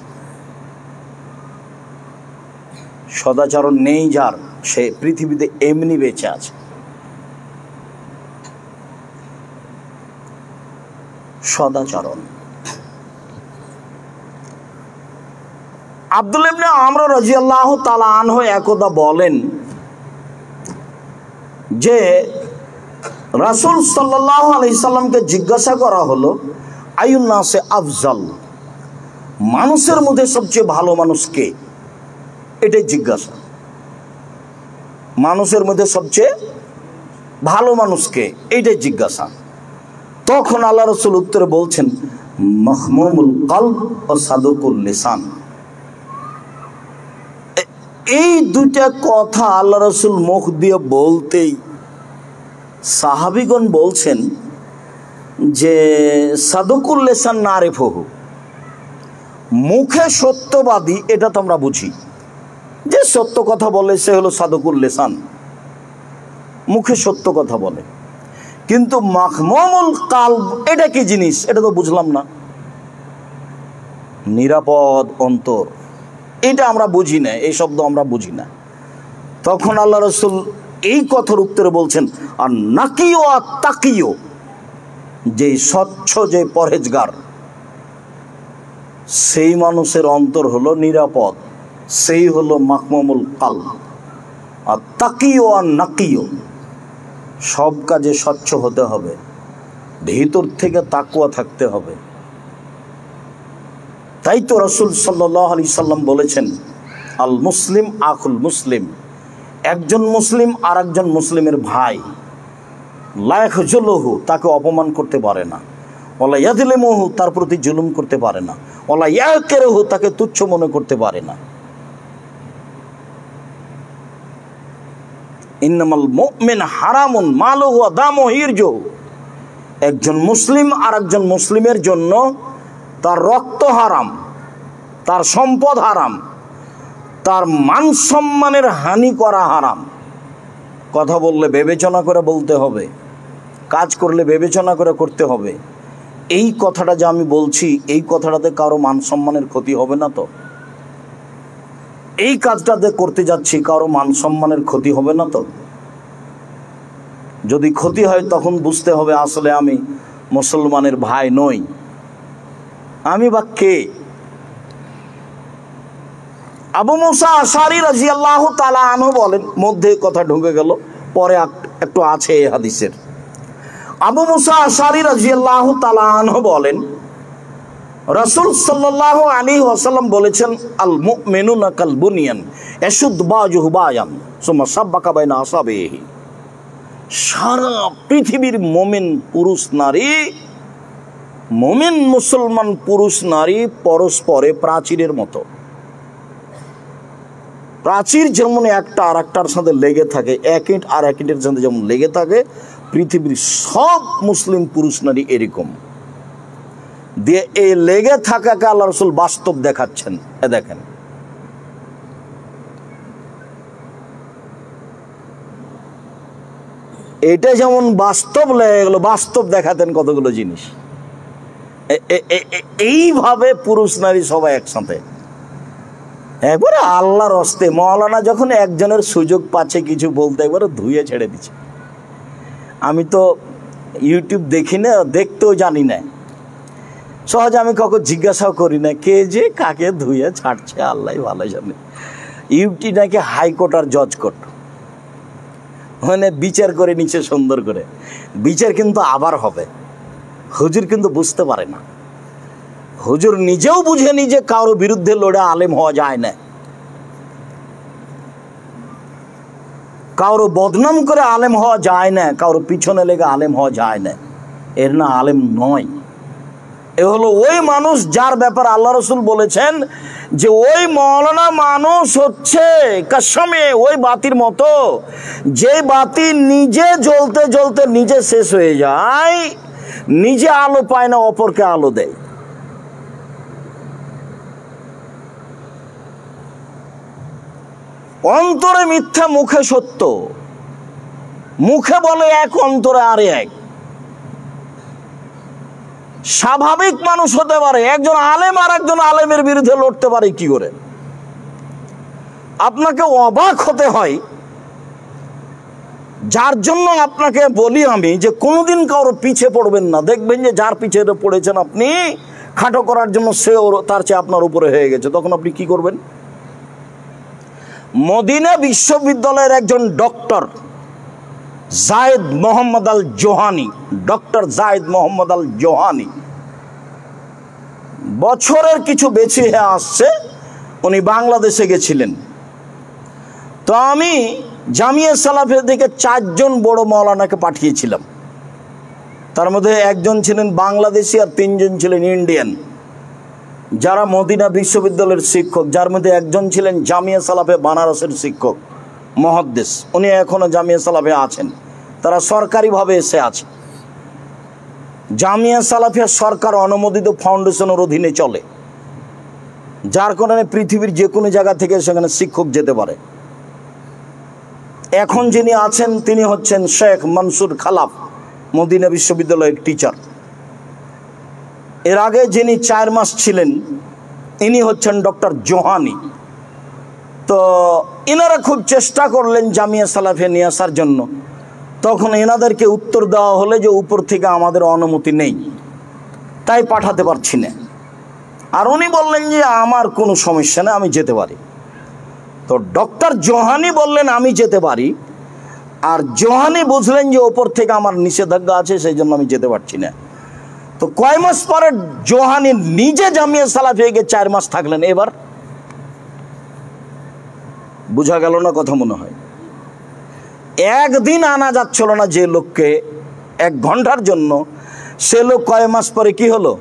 সদাচরণ নেই যার, সে পৃথিবীতে এমনি বেঁচে আছে। সদাচরণ। আব্দুল্লাহ ইবনে আমর রাদিয়াল্লাহু তাআলা আনহু একদা বলেন যে রাসূল সাল্লাল্লাহু আলাইহি সাল্লামকে জিজ্ঞাসা করা হলো, আইয়ুন নাসে আফজাল, মানুষের মধ্যে সবচেয়ে ভালো মানুষ কে? এটাই জিজ্ঞাসা। মানুষের মধ্যে সবচেয়ে ভালো মানুষ কে, এইটাই জিজ্ঞাসা। তখন আল্লাহ রাসূল উত্তরে বলছেন, মাহমুমুল কলব ও সাদুকুল লিসান। এই দুইটা কথা আল্লাহ রাসূল মুখ দিয়ে বলতেই সাহাবীগণ বলছেন যে সাদুকুল লিসান নারিফুহু, মুখে সত্যবাদী, এটা তো আমরা বুঝি, যে সত্য কথা বলে সে হলো সাদুকুল লিসান, মুখে সত্য কথা বলে। কিন্তু মাহমুমুল কলব এটা কি জিনিস, এটা তো বুঝলাম না। নিরাপদ অন্তর, এটা আমরা বুঝি না, এই শব্দ আমরা বুঝি না। তখন আল্লাহ রাসূল এই কথার উত্তরে বলছেন, আর নাকিও আর তাকিও, যে স্বচ্ছ, যে পরহেজগার, সেই মানুষের অন্তর হলো নিরাপদ, সেই হলো মাহমুমুল কলব। আর তাকিও আর নাকিও, সব কাজে স্বচ্ছ হতে হবে, ভিতর থেকে তাকওয়া থাকতে হবে। তাই তো রাসূল সাল্লাল্লাহু আলাইহি সাল্লাম বলেছেন, আল মুসলিম আখুল মুসলিম, একজন মুসলিম আর একজন মুসলিমের ভাই, লা ইয়াখজুলুহু, তাকে অপমান করতে পারে না, ওয়ালা ইয়াযলিমুহু, তার প্রতি জুলুম করতে পারে না, ওয়ালা ইয়াকিরুহু, তাকে তুচ্ছ মনে করতে পারে না। ইন্নামাল মুমিন হারামুন মালুহু ওয়া দামুহু ইরজুহু, একজন মুসলিম আর একজন মুসলিমের জন্য তার রক্ত হারাম, তার সম্পদ হারাম, তার মান সম্মানের হানি করা হারাম। কথা বললে বিবেচনা করে বলতে হবে, কাজ করলে বিবেচনা করে করতে হবে। এই কথাটা যে আমি বলছি, এই কথাটাতে কারো মান সম্মানের ক্ষতি হবে না তো? এই কাজটাতে করতে যাচ্ছি, কারো মান সম্মানের ক্ষতি হবে না তো? যদি ক্ষতি হয় তখন বুঝতে হবে আসলে আমি মুসলমানের ভাই নই, আমি বা কে? আবু মুসা আশআরী রাদিয়াল্লাহু তাআলা আনহু বলেন, মধ্যে কথা ঢুকে গেল, পরে একটু আছে এই হাদিসের। আবু মুসা আশআরী রাদিয়াল্লাহু তাআলা আনহু বলেন, রাসূল সাল্লাল্লাহু আলাইহি ওয়াসাল্লাম বলেছেন, আল মুমিনুনা কাল বুনিয়ান ইয়াশুদ বাযুহু বায়ান সুম্মা সাব্বাকা বাইনা আসাবিহি। সারা পৃথিবীর মুমিন পুরুষ নারী, মুমিন মুসলমান পুরুষ নারী পরস্পরে প্রাচীরের মতো। প্রাচীর যেমন একটা আর একটার সাথে লেগে থাকে, এক ইট আর এক ইটের সাথে যেমন লেগে থাকে, পৃথিবীর সব মুসলিম পুরুষ নারী এরকম দিয়ে এই লেগে থাকাকে আল্লাহ রসুল বাস্তব দেখাচ্ছেন। এ দেখেন, এটা যেমন বাস্তব লেগে গেল, বাস্তব দেখাতেন কতগুলো জিনিস। এইভাবে পুরুষ নারী সবাই একসাথে একবারে আল্লাহর হস্তে। মৌলানা যখন একজনের সুযোগ পাচ্ছে কিছু বলতে, একবারে ধুয়ে ছেড়ে দিচ্ছে। আমি তো ইউটিউব দেখি না, দেখতেও জানি না, সহজে আমি কাউকে জিজ্ঞাসাও করি না কে যে কাকে ধুয়ে ছাড়ছে, আল্লাহ ভালো জানে। ইউটিউব নাকি হাইকোর্ট আর জজ কোর্ট, মানে বিচার করে নিচ্ছে সুন্দর করে। বিচার কিন্তু আবার হবে। হুজুর কিন্তু বুঝতে পারে না, হুজুর নিজেও বুঝেনি যে কারোর বিরুদ্ধে লড়ে আলেম হওয়া যায় না, কারো বদনাম করে আলেম হওয়া যায় না, কারো পিছনে লেগে আলেম হওয়া যায় না। এর না আলেম নয়। এ হলো ওই মানুষ যার ব্যাপারে আল্লাহ রসুল বলেছেন যে ওই মৌলানা মানুষ হচ্ছে কসমে ওই বাতির মতো, যে বাতি নিজে জ্বলতে জ্বলতে নিজে শেষ হয়ে যায়, নিজে আলো পায় না, অপরকে আলো দেয়। অন্তরে মিথ্যা, মুখে সত্য। মুখে বলে এক, অন্তরে আরে এক। স্বাভাবিক মানুষ হতে পারে, একজন আলেম আর একজন আলেমের বিরুদ্ধে লড়তে পারে কি করে? আপনাকে অবাক হতে হয়। যার জন্য আপনাকে বলি আমি যে কোনোদিন কারো পিছে পড়বেন না। দেখবেন যে যার পিছে পড়েছেন আপনি খাটো করার জন্য, সে তার চেয়ে আপনার উপরে হয়ে গেছে, তখন আপনি কি করবেন? মদিনা বিশ্ববিদ্যালয়ের একজন ডক্টর জায়েদ মোহাম্মদ আল জোহানি, ডক্টর জায়েদ মোহাম্মদ আল জোহানি, বছরের কিছু বেশি হয়ে আসছে, উনি বাংলাদেশে গেছিলেন। তো আমি জামিয়া সালাফিয়া থেকে 4 জন বড় মৌলানাকে পাঠিয়েছিলাম। তার মধ্যে একজন ছিলেন বাংলাদেশি আর 3 জন ছিলেন ইন্ডিয়ান, যারা মদিনা বিশ্ববিদ্যালয়ের শিক্ষক। যার মধ্যে একজন ছিলেন জামিয়া সালাফে বানারসের শিক্ষক, মুহাদ্দিস। উনি এখনো জামিয়া সালাফে আছেন, তারা সরকারিভাবে এসে আছে। জামিয়া সালাফিয়া সরকার অনুমোদিত ফাউন্ডেশনের অধীনে চলে, যার কারণে পৃথিবীর যে কোনো জায়গা থেকে সেখানে শিক্ষক যেতে পারে। এখন যিনি আছেন তিনি হচ্ছেন শেখ মনসুর খালাফ, মদিনা বিশ্ববিদ্যালয়ের টিচার। এর আগে যিনি 4 মাস ছিলেন ইনি হচ্ছেন ডক্টর জোহানি। তো এনারা খুব চেষ্টা করলেন জামিয়া সালাফিয়া নিয়ে আসার জন্য। তখন এনাদেরকে উত্তর দেওয়া হলে যে উপর থেকে আমাদের অনুমতি নেই, তাই পাঠাতে পারছি না। আর উনি বললেন যে আমার কোনো সমস্যা নেই, আমি যেতে পারি। তো ডক্টর জোহানি বললেন আমি যেতে পারি, আর জোহানি বুঝলেন যে ওপর থেকে আমার নিষেধাজ্ঞা আছে, সেই জন্য আমি যেতে পারছি না। তো কয় মাস পরে জোহানি নিজে জামিয়া সালাফিয়া গিয়ে 4 মাস থাকলেন। এবার বুঝা গেল না কথা? মনে হয় একদিন আনা যাচ্ছিল না যে লোককে 1 ঘন্টার জন্য, সে লোক কয় মাস পরে কি হলো?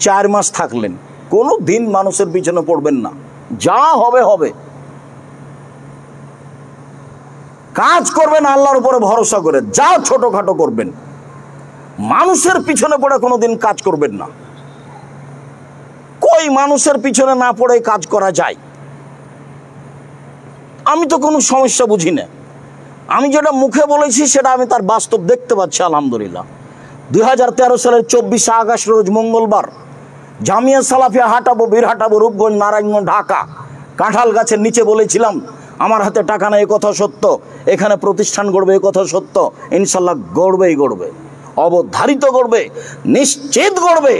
4 মাস থাকলেন। কোনো দিন মানুষের পিছনে পড়বেন না, যা হবে হবে। কাজ করবেন আল্লাহর উপরে ভরসা করে, যা ছোটখাটো করবেন। মানুষের পিছনে পড়ে কোনোদিন কাজ করবেন না। কই মানুষের পিছনে না পড়ে কাজ করা যায়? আমি তো কোনো সমস্যা বুঝি না। আমি যেটা মুখে বলেছি সেটা আমি তার বাস্তব দেখতে পাচ্ছি আলহামদুলিল্লাহ। 2013 সালের 24 আগস্ট রোজ মঙ্গলবার জামিয়া সালাফিয়া হাঁটাবো, বীরহাটাবো, রূপগঞ্জ, নারায়ণগঞ্জ, ঢাকা। কাঁঠাল গাছের নিচে বলেছিলাম আমার হাতে টাকা নেই, এ কথা সত্য। এখানে প্রতিষ্ঠান গড়বে, এ কথা সত্য। ইনশাল্লাহ গড়বেই গড়বে, অবধারিত গড়বে, নিশ্চিত গড়বে,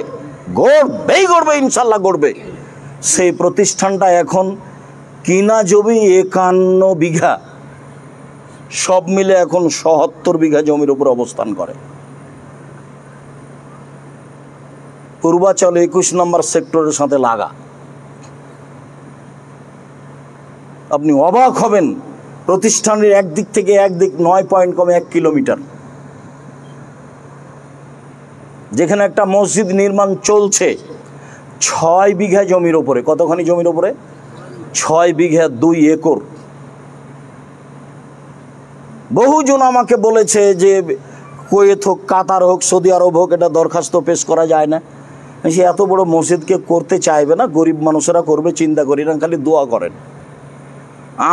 গড়বেই গড়বে, ইনশাল্লাহ গড়বে। সেই প্রতিষ্ঠানটা এখন কিনা জমি 51 বিঘা, সব মিলে এখন 77 বিঘা জমির উপর অবস্থান করে। পূর্বাচল 21 নম্বর সেক্টরের সাথে লাগা। আপনি অবাক হবেন, প্রতিষ্ঠানের একদিক থেকে একদিক 9 পয়েন্ট কমে 1 কিলোমিটার। যেখানে একটা মসজিদ নির্মাণ চলছে 6 বিঘা জমির উপরে। কতখানি জমির উপরে? 6 বিঘা 2 একর। বহুজন আমাকে বলেছে যে কুয়েত হোক, কাতার হোক, সৌদি আরব হোক, এটা দরখাস্ত পেশ করা যায় না। সে এত বড় মসজিদকে করতে চাইবে না, গরিব মানুষেরা করবে, চিন্তা করি না, খালি দোয়া করেন।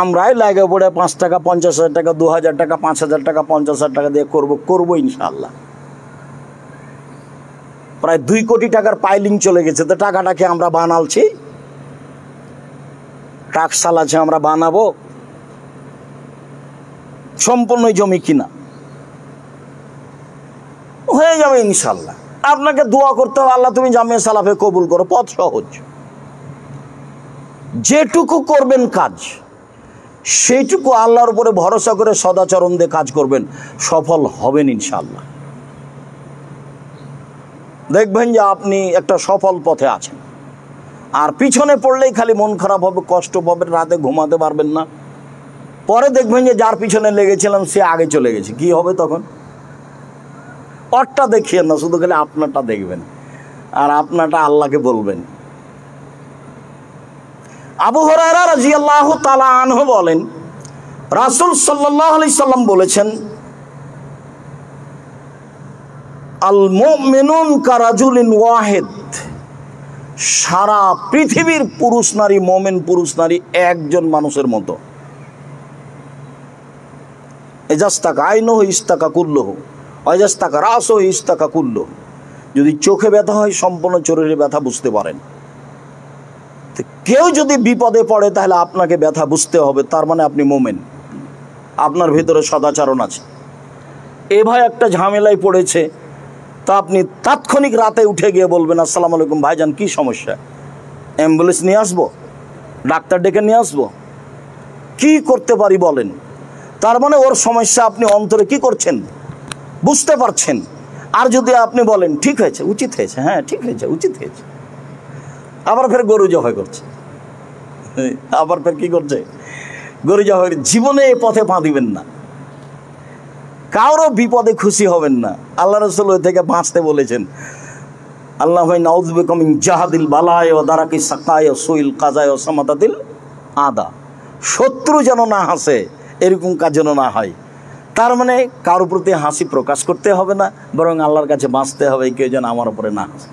আমরাই লাগে পড়ে 5 টাকা, 50,000 টাকা, 2,000 টাকা, 5,000 টাকা, 50,000 টাকা দিয়ে করবো ইনশাআল্লাহ। প্রায় 2 কোটি টাকার পাইলিং চলে গেছে। তো টাকাটাকে আমরা বানালছি, টাকশাল আছে, আমরা বানাবো সম্পূর্ণ জমি কিনা হয়ে যাবে ইনশাআল্লাহ। আপনাকে দোয়া করতে হবে, আল্লাহ তুমি জামিয়া সালাফে কবুল করো। পথ সহজ, যেটুকু করবেন কাজ সেইটুকু আল্লাহর উপরে ভরসা করে সদাচরণ দিয়ে কাজ করবেন, সফল হবেন ইনশাআল্লাহ। দেখবেন যে আপনি একটা সফল পথে আছেন। আর পিছনে পড়লেই খালি মন খারাপ হবে, কষ্ট পাবেন, রাতে ঘুমাতে পারবেন না। পরে দেখবেন যে যার পিছনে লেগেছিলাম সে আগে চলে গেছে, কি হবে তখন? ওরটা দেখিয়ে না, শুধু খালি আপনারটা দেখবেন, আর আপনারটা আল্লাহকে বলবেন। আবু হুরায়রা রাদিয়াল্লাহু তাআলা আনহু বলেন, রাসূল সাল্লাল্লাহু আলাইহি সাল্লাম বলেছেন, আল মুমিনুন কারাজুলিন ওয়াহিদ, সারা পৃথিবীর পুরুষ নারী, মুমিন পুরুষ নারী একজন মানুষের মতো। এজাস্তাকা আইনুহু ইস্তাকা কুল্লুহু, অজাস্তাকা রাসুহু ইস্তাকা কুল্লুহু। যদি চোখে ব্যথা হয়, সম্পূর্ণ শরীরে ব্যথা বুঝতে পারেন। কেউ যদি বিপদে পড়ে তাহলে আপনাকে ব্যথা বুঝতে হবে, তার মানে আপনি মুমিন, আপনার ভিতরে সদাচরণ আছে। এ ভাই একটা ঝামেলায় পড়েছে, তা আপনি তাৎক্ষণিক রাতে উঠে গিয়ে বলবেন, আসসালামু আলাইকুম ভাইজান, কি সমস্যা? অ্যাম্বুলেন্স নিয়ে আসবো, ডাক্তার ডেকে নিয়ে আসবো, কি করতে পারি বলেন? তার মানে ওর সমস্যা আপনি অন্তরে কি করছেন, বুঝতে পারছেন। আর যদি আপনি বলেন ঠিক হয়েছে, উচিত হয়েছে, হ্যাঁ ঠিক হয়েছে, উচিত হয়েছে, আবার ফের গরু জবাই করছে, আবার ফের কি করছে, গরু জবাই। জীবনে এই পথে পা দিবেন না, কারো বিপদে খুশি হবেন না। আল্লাহ রাসূল ওই থেকে বাঁচতে বলেছেন, আল্লাহ নাউযু বিকা মিন জাহাদিল বালায় ওয়া দারাকি সাকায় ওয়া সুইল কাজায় ওয়া সামাতাতিল আদা। শত্রু যেন না হাসে, এরকম কাজ যেন না হয়। তার মানে কারোর প্রতি হাসি প্রকাশ করতে হবে না, বরং আল্লাহর কাছে বাঁচতে হবে, কেউ যেন আমার উপরে না হাসে।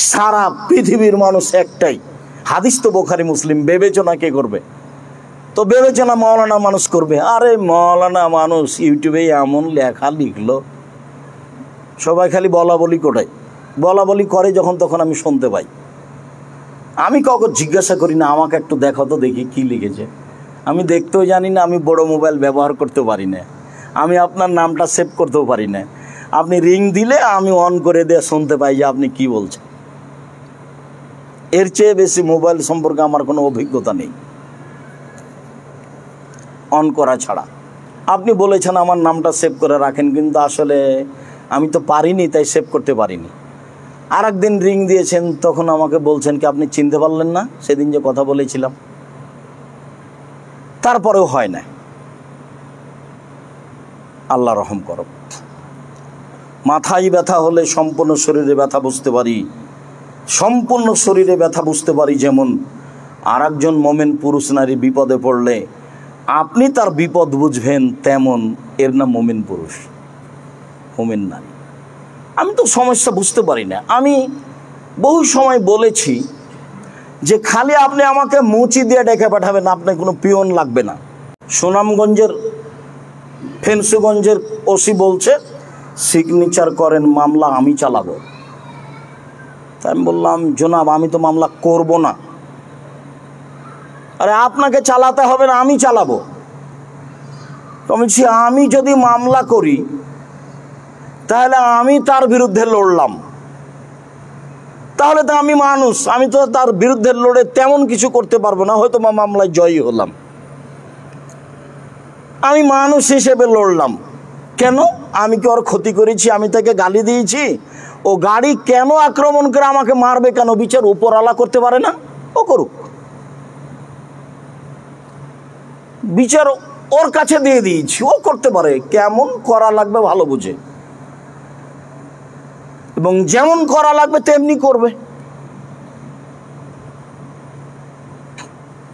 সারা পৃথিবীর মানুষ একটাই, হাদিস তো বুখারী মুসলিম। বিবেচনা কে করবে? তো বিবেচনা মাওলানা মানুষ করবে। আরে মাওলানা মানুষ ইউটিউবে এমন লেখা লিখলো, সবাই খালি বলা বলি করে, যখন তখন আমি শুনতে পাই। আমি কাউকে জিজ্ঞাসা করি না, আমাকে একটু দেখো তো দেখি কি লিখেছে। আমি দেখতেও জানি না, আমি বড় মোবাইল ব্যবহার করতে পারি না, আমি আপনার নামটা সেভ করতেও পারি না। আপনি রিং দিলে আমি অন করে দিয়ে শুনতে পাই যে আপনি কি বলছেন। এর চেয়ে বেশি মোবাইল সম্পর্কে আমার কোনো অভিজ্ঞতা নেই, অন করা ছাড়া। আপনি বলেছেন আমার নামটা সেভ করে রাখেন, কিন্তু আসলে আমি তো পারিনি, তাই সেভ করতে পারিনি। আর একদিন রিং দিয়েছেন, তখন আমাকে বলছেন কি আপনি চিনতে পারলেন না সেদিন যে কথা বলেছিলাম? তারপরেও হয় না। আল্লাহ রহম করো। মাথায় ব্যথা হলে সম্পূর্ণ শরীরে ব্যথা বুঝতে পারি, সম্পূর্ণ শরীরে ব্যথা বুঝতে পারি। যেমন আর একজন মুমিন পুরুষ নারী বিপদে পড়লে আপনি তার বিপদ বুঝবেন, তেমন এর নাম মুমিন পুরুষ, মুমিন নারী। আমি তো সমস্যা বুঝতে পারি না। আমি বহু সময় বলেছি যে খালি আপনি আমাকে মুচি দিয়ে ডেকে পাঠাবেন, আপনার কোনো পিয়ন লাগবে না। সুনামগঞ্জের ফেন্সুগঞ্জের ওসি বলছে সিগনেচার করেন, মামলা আমি চালাবো। তাই আমি বললাম, জনাব আমি তো মামলা করব না। আরে আপনাকে চালাতে হবে না, আমি চালাবো। আমি যদি মামলা করি তাহলে আমি তার বিরুদ্ধে লড়লাম, তাহলে তো আমি মানুষ, আমি তো তার বিরুদ্ধে লড়ে তেমন কিছু করতে পারবো না, হয়তো মামলায় জয়ী হলাম। আমি মানুষ হিসেবে লড়লাম। কেন? আমি কি ওর ক্ষতি করেছি? আমি তাকে গালি দিয়েছি? ও গাড়ি কেন আক্রমণ করে আমাকে মারবে কেন? বিচার উপরওয়ালা করতে পারে না? ও করুক, বিচার ওর কাছে দিয়ে দিয়েছি, ও করতে পারে। কেমন করা লাগবে ভালো বুঝে, এবং যেমন করা লাগবে তেমনি করবে।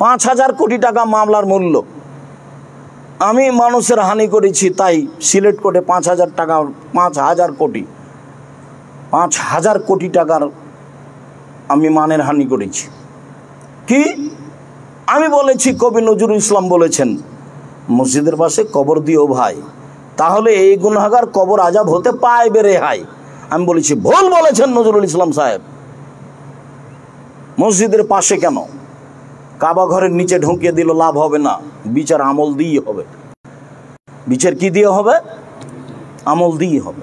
5,000 কোটি টাকা মামলার মূল্য। আমি মানুষের হানি করেছি, তাই সিলেট কোর্টে 5,000 টাকা, 5,000 কোটি, 5,000 কোটি টাকার আমি মানের হানি করেছি। কি আমি বলেছি? কবি নজরুল ইসলাম বলেছেন, মসজিদের পাশে কবর দিও ভাই, তাহলে এই গুনাহগার কবর আজাব হতে পাইবে রেহাই। আমি বলেছি ভুল বলেছেন নজরুল ইসলাম সাহেব। মসজিদের পাশে কেন? কাবা ঘরের নিচে ঢুকিয়ে দিল লাভ হবে না, বিচার আমল দিয়ে হবে। বিচার কি দিয়ে হবে? আমল দিয়ে হবে।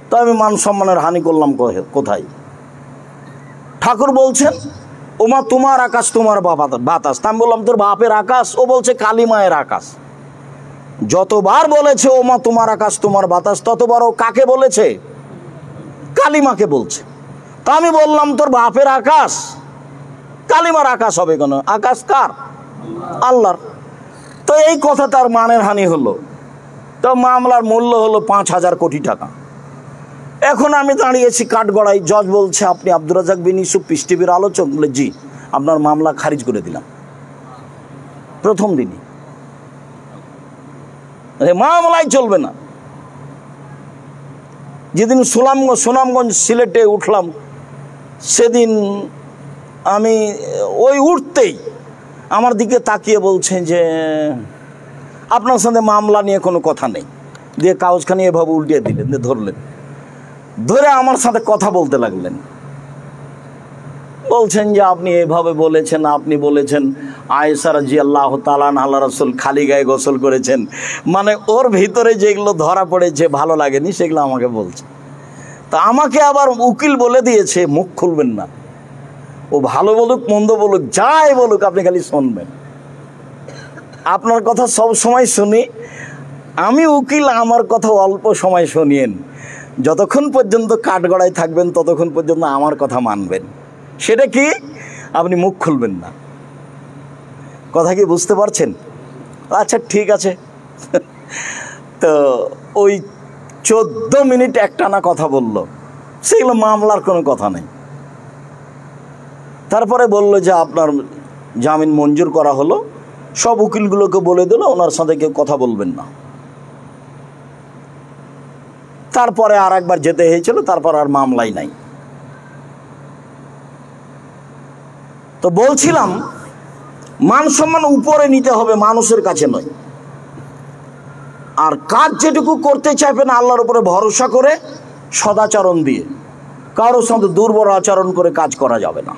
তো আমি মান সম্মানের হানি করলাম কোথায়? ঠাকুর বলছেন ওমা তোমার আকাশ তোমার বাতাস। আমি বললাম তোর বাপের আকাশ? ও বলছে কালী মায়ের আকাশ। যতবার বলেছে ওমা তোমার আকাশ তোমার বাতাস, ততবার ও কাকে বলেছে? কালিমাকে বলছে। তা আমি বললাম তোর বাপের আকাশ, কালিমার আকাশ হবে কেন? আকাশ কার? আল্লাহর। তো এই কথা তার মানের হানি হলো। তো মামলার মূল্য হলো 5,000 কোটি টাকা। এখন আমি দাঁড়িয়েছি কাঠগড়ায়, জজ বলছে আপনি আব্দুর রাজ্জাক বিন ইউসুফ পিস টিভির আলোচক? বলে জি। আপনার মামলা খারিজ করে দিলাম প্রথম দিনই। মামলায় চলবে না। যেদিন সুনামগঞ্জ সিলেটে উঠলাম, সেদিন আমি ওই উঠতেই আমার দিকে তাকিয়ে বলছে যে আপনার সাথে মামলা নিয়ে কোনো কথা নেই, দিয়ে কাগজখানি এভাবে উল্টিয়ে দিলেন, দিয়ে ধরলেন, ধরে আমার সাথে কথা বলতে লাগলেন। বলছেন যে আপনি এভাবে বলেছেন, আপনি বলেছেন আয়েশা রাদিয়াল্লাহু তাআলা আল্লাহ রাসূল খালি গায়ে গোসল করেছেন। মানে ওর ভিতরে যেগুলো ধরা পড়েছে ভালো লাগেনি, সেগুলো আমাকে বলছে। তা আমাকে আবার উকিল বলে দিয়েছে মুখ খুলবেন না, ও ভালো বলুক মন্দ বলুক যাই বলুক আপনি খালি শুনবেন। আপনার কথা সব সময় শুনি, আমি উকিল, আমার কথা অল্প সময় শুনিয়েন। যতক্ষণ পর্যন্ত কাঠগড়ায় থাকবেন ততক্ষণ পর্যন্ত আমার কথা মানবেন। সেটা কি? আপনি মুখ খুলবেন না। কথা কি বুঝতে পারছেন? আচ্ছা ঠিক আছে। তো ওই 14 মিনিট একটানা কথা বলল, সেগুলো মামলার কোনো কথা নেই। তারপরে বলল যে আপনার জামিন মঞ্জুর করা হলো। সব উকিলগুলোকে বলে দিল ওনার সাথে কেউ কথা বলবেন না। তারপরে আর একবার যেতে হয়েছিল, তারপর আর মামলাই নাই। তো বলছিলাম মান সম্মান উপরে নিতে হবে, মানুষের কাছে নয়। আর কাজ যেটুকু করতে চাইবেন আল্লাহর উপরে ভরসা করে, সদাচরণ দিয়ে, কারোর সাথে দুর্বল আচরণ করে কাজ করা যাবে না।